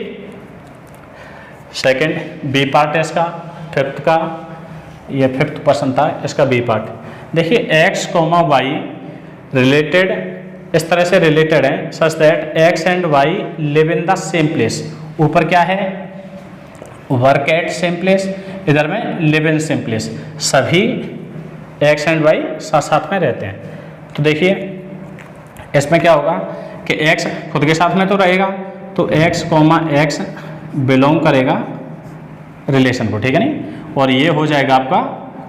सेकंड बी पार्ट है इसका, फिफ्थ का, ये फिफ्थ पर्सन था इसका बी पार्ट। देखिए x, y रिलेटेड, इस तरह से रिलेटेड है सच that x and y live in the same place. ऊपर क्या है, वर्क एट सेम प्लेस, इधर में लिव इन सेम प्लेस, सभी x एंड y साथ साथ में रहते हैं। तो देखिए इसमें क्या होगा कि x खुद के साथ में तो रहेगा, तो x, x बिलोंग करेगा रिलेशन को, ठीक है नहीं, और ये हो जाएगा आपका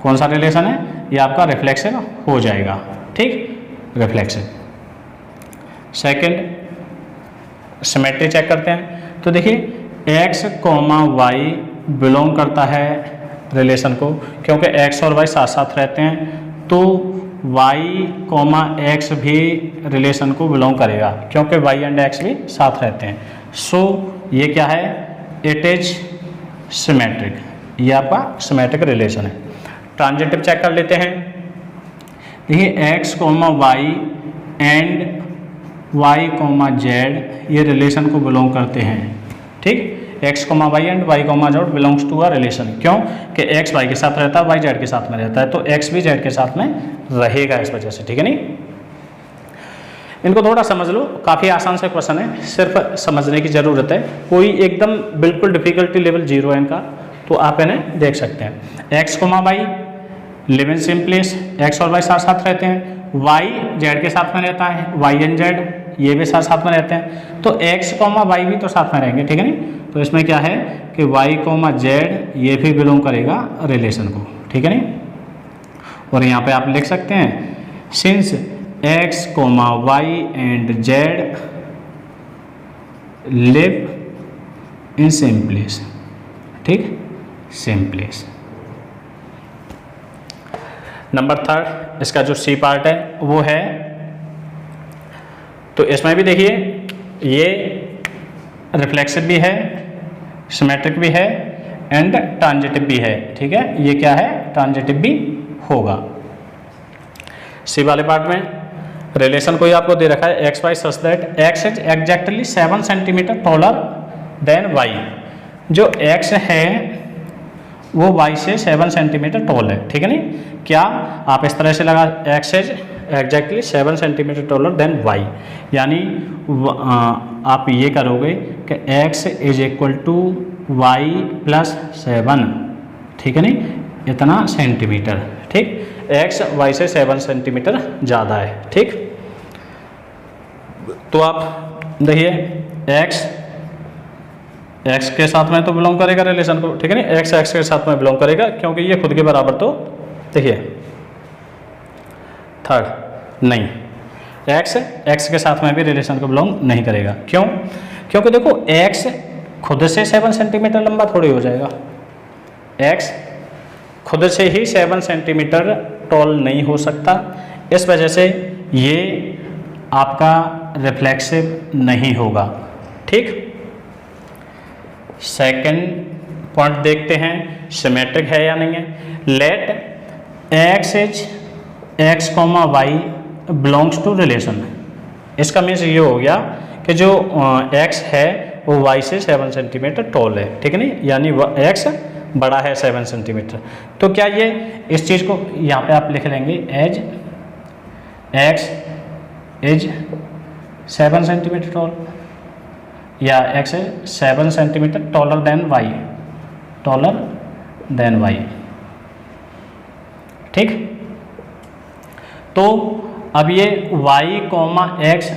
कौन सा रिलेशन है, ये आपका रिफ्लेक्सिव हो जाएगा, ठीक, रिफ्लेक्सिव। सेकंड सिमेट्री चेक करते हैं। तो देखिए x, y बिलोंग करता है रिलेशन को, क्योंकि x और y साथ साथ रहते हैं, तो y, x भी रिलेशन को बिलोंग करेगा, क्योंकि y एंड x भी साथ रहते हैं। सो ये क्या है, इट इज सिमेट्रिक, ये आपका सिमेट्रिक रिलेशन है। ट्रांजिटिव चेक कर लेते हैं। देखिए x, y and y, z ये रिलेशन को बिलोंग करते हैं, ठीक। x, y and y, z belongs to a relation, क्यों कि x y के साथ रहता है, y z के साथ में रहता है, तो x भी z के साथ में रहेगा इस वजह से, ठीक है नहीं। इनको थोड़ा समझ लो, काफ़ी आसान से क्वेश्चन है, सिर्फ समझने की ज़रूरत है, कोई एकदम बिल्कुल डिफिकल्टी लेवल 0 है इनका, तो आप इन्हें देख सकते हैं। x, y live in same place, x और y साथ साथ रहते हैं, y z के साथ में रहता है, y एंड z ये भी साथ साथ में रहते हैं, तो x, y भी तो साथ में रहेंगे, ठीक है नहीं। तो इसमें क्या है कि y, z ये भी बिलोंग करेगा रिलेशन को, ठीक है नहीं। और यहाँ पे आप लिख सकते हैं since x, y and z live in same place, ठीक, सेम प्लेस। नंबर थर्ड इसका जो सी पार्ट है वो है, तो इसमें भी देखिए ये रिफ्लेक्सिव भी है, सिमेट्रिक भी है एंड ट्रांजिटिव भी है, ठीक है। ये क्या है, ट्रांजिटिव भी होगा। सी वाले पार्ट में रिलेशन कोई आपको दे रखा है x, y such that x is exactly 7 centimetre taller than y। जो x है वो y से 7 सेंटीमीटर टॉल है, ठीक है नहीं। क्या आप इस तरह से लगा x is exactly 7 centimetre taller than y, यानी आप ये करोगे कि x is equal to y plus 7, ठीक है नहीं, इतना सेंटीमीटर, ठीक। x y से 7 सेंटीमीटर ज़्यादा है, ठीक। तो आप देखिए एक्स के साथ में तो बिलोंग करेगा रिलेशन को, ठीक है ना, एक्स के साथ में बिलोंग करेगा क्योंकि ये खुद के बराबर तो देखिए थर्ड नहीं, एक्स के साथ में भी रिलेशन को बिलोंग नहीं करेगा। क्यों? क्योंकि देखो एक्स खुद से 7 सेंटीमीटर लंबा थोड़ी हो जाएगा, एक्स खुद से ही 7 सेंटीमीटर टॉल नहीं हो सकता, इस वजह से ये आपका रिफ्लेक्सिव नहीं होगा। ठीक, सेकंड पॉइंट देखते हैं सिमेट्रिक है या नहीं है। Let x is x comma y belongs to relation. इसका मीन्स ये हो गया कि जो एक्स है वो वाई से 7 सेंटीमीटर टॉल है, ठीक है नहीं, यानी एक्स बड़ा है 7 सेंटीमीटर। तो क्या ये इस चीज़ को यहाँ पे आप लिख लेंगे as x is 7 centimetre tall, या x is 7 centimetre taller than y. ठीक, तो अब ये y कॉमा एक्स,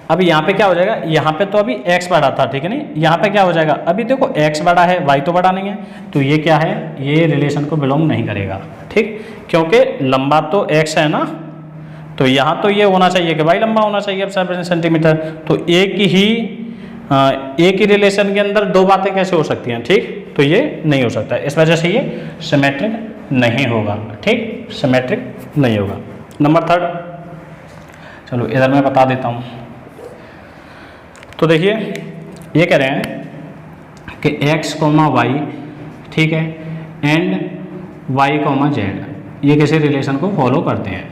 अब यहाँ पे क्या हो जाएगा, यहाँ पे तो अभी x बड़ा था, ठीक है नहीं, यहाँ पे क्या हो जाएगा, अभी देखो x बड़ा है y तो बड़ा नहीं है, तो ये क्या है, ये रिलेशन को बिलोंग नहीं करेगा। ठीक, क्योंकि लंबा तो x है ना, तो यहाँ तो ये होना चाहिए कि y लंबा होना चाहिए अब 7 सेंटीमीटर। तो एक ही रिलेशन के अंदर दो बातें कैसे हो सकती हैं, ठीक, तो ये नहीं हो सकता, इस वजह से ये सिमेट्रिक नहीं होगा। ठीक, सिमेट्रिक नहीं होगा। नंबर थर्ड, चलो इधर मैं बता देता हूँ। तो देखिए ये कह रहे हैं कि x कॉमा वाई, ठीक है, एंड y कॉमा जेड, ये किसी रिलेशन को फॉलो करते हैं।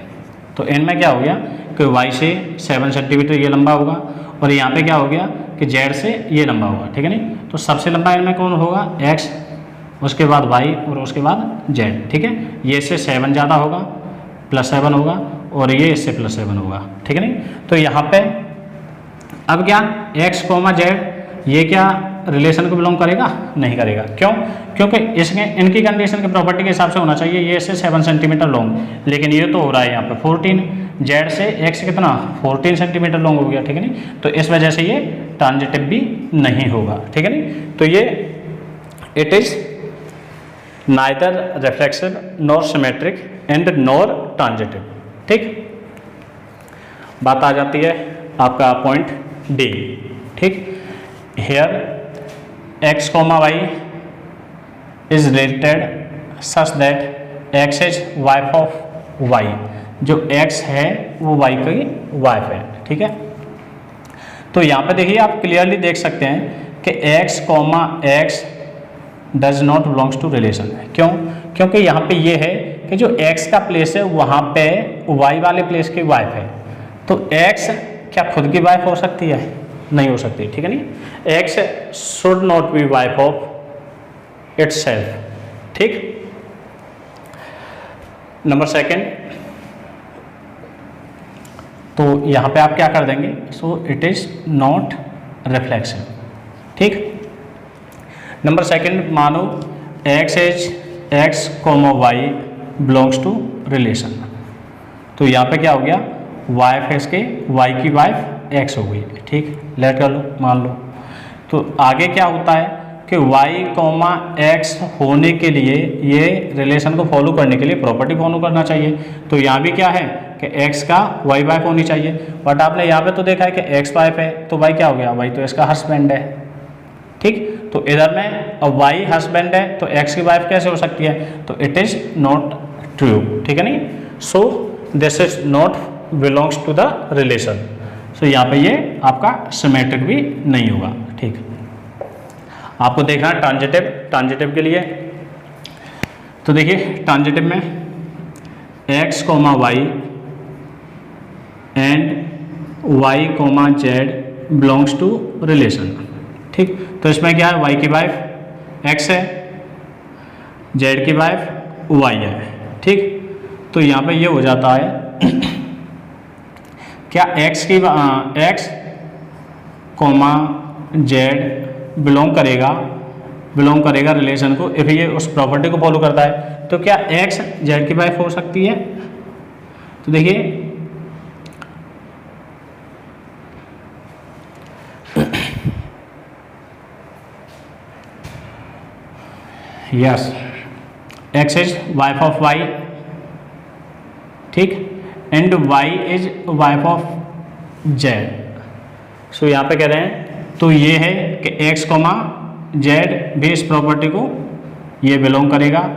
तो एंड में क्या हो गया कि y से 7 सेंटीमीटर ये लंबा होगा, और यहाँ पे क्या हो गया कि z से ये लंबा होगा, ठीक है नहीं। तो सबसे लंबा एंड में कौन होगा, x, उसके बाद y और उसके बाद z, ठीक है। ये इससे 7 ज़्यादा होगा, +7 होगा, और ये इससे +7 होगा, ठीक है नहीं। तो यहाँ पे अब क्या x कॉमा जेड ये क्या रिलेशन को बिलोंग करेगा, नहीं करेगा। क्यों? क्योंकि इसमें इनकी कंडीशन की प्रॉपर्टी के हिसाब से होना चाहिए ये इससे 7 सेंटीमीटर लॉन्ग, लेकिन ये तो हो रहा है यहाँ पे 14, जेड से x कितना 14 सेंटीमीटर लॉन्ग हो गया, ठीक है नहीं। तो इस वजह से ये ट्रांजिटिव भी नहीं होगा, ठीक है नहीं। तो ये it is neither reflexive nor symmetric and nor transitive. ठीक, बात आ जाती है आपका पॉइंट डी। ठीक, here x comma y is related such that x is wife of y, जो x है वो y की वाइफ है, ठीक है। तो यहाँ पे देखिए आप क्लियरली देख सकते हैं कि x comma x does not belongs to relation. क्यों? क्योंकि यहाँ पे ये है कि जो x का प्लेस है वहाँ पे y वाले प्लेस की वाइफ है, तो x क्या खुद की वाइफ हो सकती है, नहीं हो सकती, ठीक है नहीं। x should not be wife of itself. ठीक, नंबर सेकंड, तो यहाँ पे आप क्या कर देंगे, so it is not reflexive. ठीक, नंबर सेकंड, मानो x is x comma y belongs to relation, तो यहाँ पे क्या हो गया, वाइफ है इसके, y की वाइफ x हो गई। ठीक, लेट कर लो, मान लो। तो आगे क्या होता है कि y कॉमा x होने के लिए, ये रिलेशन को फॉलो करने के लिए प्रॉपर्टी फॉलो करना चाहिए। तो यहाँ भी क्या है कि x का y वाइफ होनी चाहिए, बट आपने यहाँ पे तो देखा है कि x वाइफ है, तो y क्या हो गया, y तो इसका हस्बैंड है। ठीक, तो इधर में अब y हस्बैंड है तो x की वाइफ कैसे हो सकती है, तो इट इज नॉट ट्रू, ठीक है नहीं। So this is not belongs to the relation, so यहाँ पे ये आपका सिमेट्रिक भी नहीं होगा। ठीक, आपको देखना है ट्रांजिटिव के लिए। तो देखिए ट्रांजिटिव में x comma y and y comma z belongs to relation. ठीक, तो इसमें क्या है, y की वाइफ x है, z की वाइफ y है। ठीक, तो यहाँ पे ये हो जाता है क्या x कॉमा जेड बिलोंग करेगा रिलेशन को, इफ ये उस प्रॉपर्टी को फॉलो करता है। तो क्या x z की वाइफ हो सकती है, तो देखिए yes, X is wife of Y, ठीक, and Y is wife of Z. So यहाँ पे कह रहे हैं तो ये है कि एक्स कोमा जेड भी इस प्रॉपर्टी को ये बिलोंग करेगा।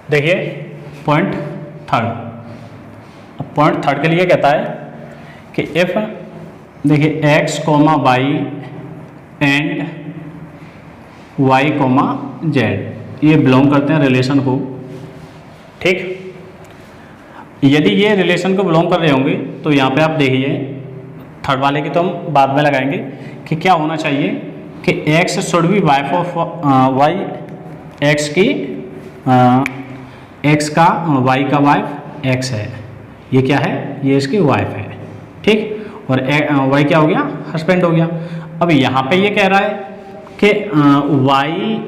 देखिए पॉइंट थर्ड, अब पॉइंट थर्ड के लिए कहता है कि इफ, देखिए x comma y and y comma z ये बिलोंग करते हैं रिलेशन को, ठीक। यदि ये रिलेशन को बिलोंग कर रहे होंगे तो यहाँ पे आप देखिए थर्ड वाले की तो हम बाद में लगाएंगे कि क्या होना चाहिए कि x should be wife of y, x की एक्स का वाई का वाइफ एक्स है, ये क्या है, ये इसकी वाइफ है, ठीक, और वाई क्या हो गया, हस्बैंड हो गया। अब यहाँ पे ये कह रहा है कि why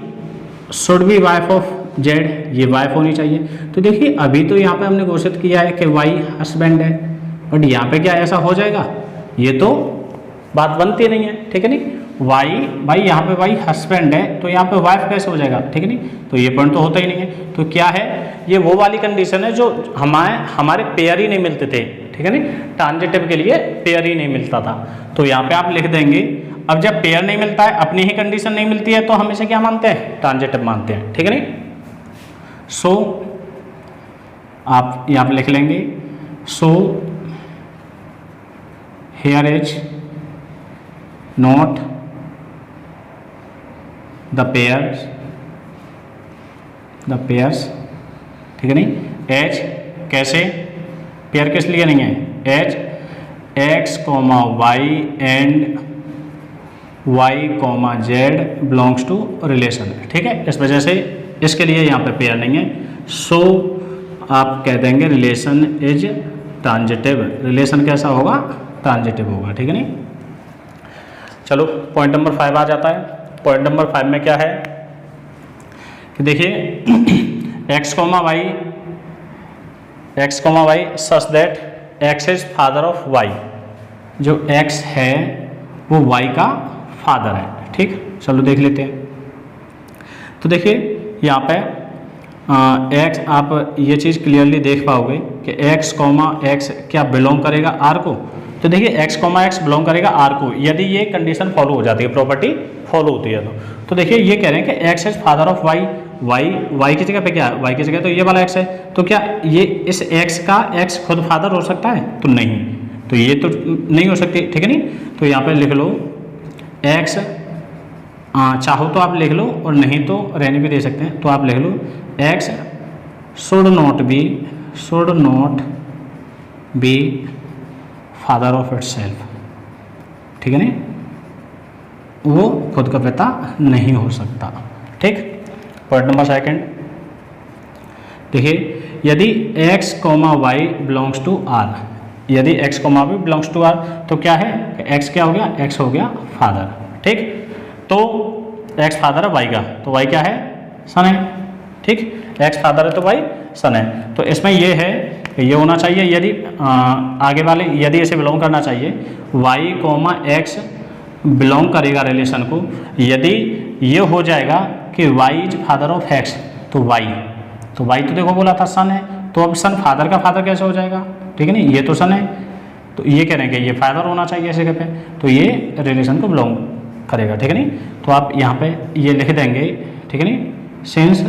should be wife of Z, ये वाइफ होनी चाहिए। तो देखिए अभी तो यहाँ पे हमने घोषित किया है कि वाई हस्बैंड है, बट यहाँ पे क्या ऐसा हो जाएगा, ये तो बात बनती नहीं है, ठीक है नहीं। वाई भाई यहाँ पे वाई हस्बैंड है तो यहाँ पे वाइफ कैसे हो जाएगा, ठीक है नहीं, तो ये पॉइंट तो होता ही नहीं है। तो क्या है, ये वो वाली कंडीशन है जो हमारे पेयर ही नहीं मिलते थे, ठीक है नहीं, ट्रांजिटिव के लिए पेयर ही नहीं मिलता था। तो यहाँ पे आप लिख देंगे, अब जब पेयर नहीं मिलता है, अपनी ही कंडीशन नहीं मिलती है, तो हमेशा क्या मानते हैं, ट्रांजिटिव मानते हैं, ठीक है नहीं। सो आप यहाँ पे लिख लेंगे, so here is not the pairs, ठीक है नहीं। एच कैसे, पेयर किस लिए नहीं है, h x comma y and y comma z belongs to relation, ठीक है। इस वजह से इसके लिए यहाँ पे पेयर नहीं है। सो आप कह देंगे रिलेशन इज ट्रांजिटिव, रिलेशन कैसा होगा, ट्रांजिटिव होगा, ठीक है नहीं। चलो पॉइंट नंबर 5 आ जाता है। पॉइंट नंबर 5 में क्या है कि देखिए x comma y such that x is father of y, जो एक्स है वो वाई का फादर है, ठीक। चलो देख लेते हैं। तो देखिए यहाँ पे एक्स, आप ये चीज़ क्लियरली देख पाओगे कि एक्स कोमा एक्स क्या बिलोंग करेगा आर को। तो देखिए एक्स कोमा एक्स बिलोंग करेगा आर को, यदि ये कंडीशन फॉलो हो जाती है, प्रॉपर्टी फॉलो होती है तो देखिए ये कह रहे हैं कि x is father of y, y की जगह पे क्या है, वाई की जगह तो ये वाला एक्स है, तो क्या ये इस एक्स का एक्स खुद फादर हो सकता है, तो नहीं, तो ये तो नहीं हो सकती, ठीक है नहीं। तो यहाँ पे लिख लो एक्स, चाहो तो आप लिख लो और नहीं तो रहने भी दे सकते हैं, तो आप लिख लो X should not be father of itself, ठीक है नहीं, वो खुद का पिता नहीं हो सकता, ठीक। पॉइंट नंबर 2 देखिए, यदि x comma y belongs to R, यदि x comma y belongs to R तो क्या है, x क्या हो गया, x हो गया फादर, ठीक। तो x फादर है y का, तो y क्या है, सन है, ठीक। x फादर है तो y सन है। तो इसमें ये है कि ये होना चाहिए, यदि आगे वाले यदि इसे बिलोंग करना चाहिए, y कोमा x बिलोंग करेगा रिलेशन को, यदि ये हो जाएगा कि y is father of x, तो y तो देखो बोला था सन है, तो अब सन फादर का फादर कैसे हो जाएगा, ठीक है नहीं, ये तो सन है, तो ये कह रहे हैं कि ये फादर होना चाहिए इस जगह पे, तो ये रिलेशन को बिलोंग करेगा, ठीक है नहीं। तो आप यहाँ पे ये लिख देंगे, ठीक है नहीं, since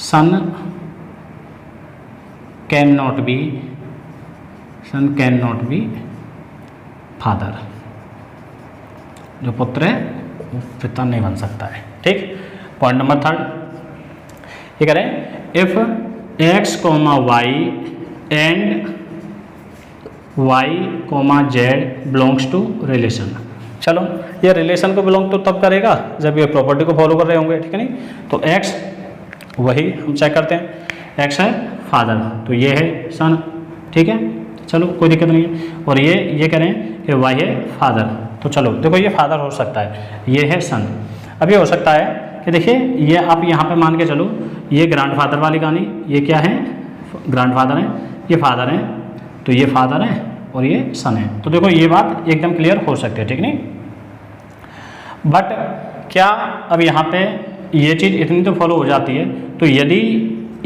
son can not be father, जो पुत्र है वो पिता नहीं बन सकता है, ठीक। पॉइंट नंबर 3 ये करें, if x comma y and y comma z belongs to relation. चलो ये रिलेशन को बिलोंग तो तब करेगा जब ये प्रॉपर्टी को फॉलो कर रहे होंगे, ठीक है नहीं। तो एक्स वही हम चेक करते हैं, एक्स है फादर, तो ये है सन, ठीक है, चलो कोई दिक्कत नहीं है। और ये करें कि वाई है फादर, तो चलो देखो ये फादर हो सकता है, ये है सन। अब ये हो सकता है कि देखिए ये आप यहाँ पे मान के चलो, ये ग्रैंडफादर वाली कहानी, ये क्या है, ग्रैंडफादर है, ये फादर है, तो ये फादर है और ये सन है। तो देखो ये बात एकदम क्लियर हो सकती है, ठीक नहीं। बट क्या अब यहाँ पे ये चीज़ इतनी तो फॉलो हो जाती है, तो यदि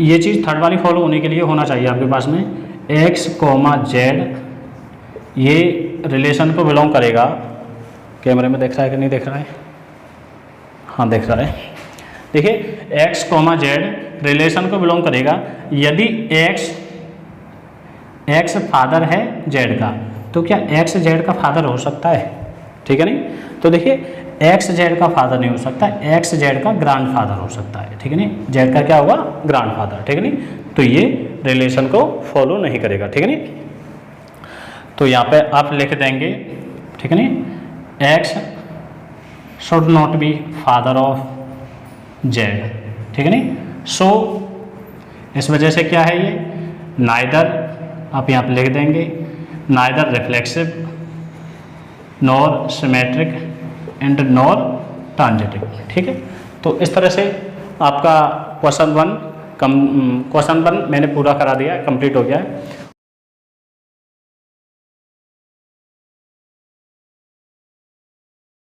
ये चीज़ थर्ड वाली फॉलो होने के लिए होना चाहिए आपके पास में x, z ये रिलेशन को बिलोंग करेगा। कैमरे में देख रहा है कि नहीं देख रहा है, हाँ देख रहा है। देखिए x, z रिलेशन को बिलोंग करेगा यदि x फादर है z का, तो क्या x z का फादर हो सकता है, ठीक है नहीं। तो देखिए x z का फादर नहीं हो सकता, x z का ग्रैंड फादर हो सकता है, ठीक है नहीं। z का क्या होगा, ग्रैंड फादर, ठीक है नहीं। तो ये रिलेशन को फॉलो नहीं करेगा, ठीक है नहीं। तो यहाँ पे आप लिख देंगे, ठीक है नहीं, x should not be father of z, ठीक है नहीं। सो इस वजह से क्या है, ये नाइदर, आप यहाँ पे लिख देंगे neither reflexive nor symmetric and nor transitive, ठीक है। तो इस तरह से आपका क्वेश्चन वन मैंने पूरा करा दिया, कंप्लीट हो गया है।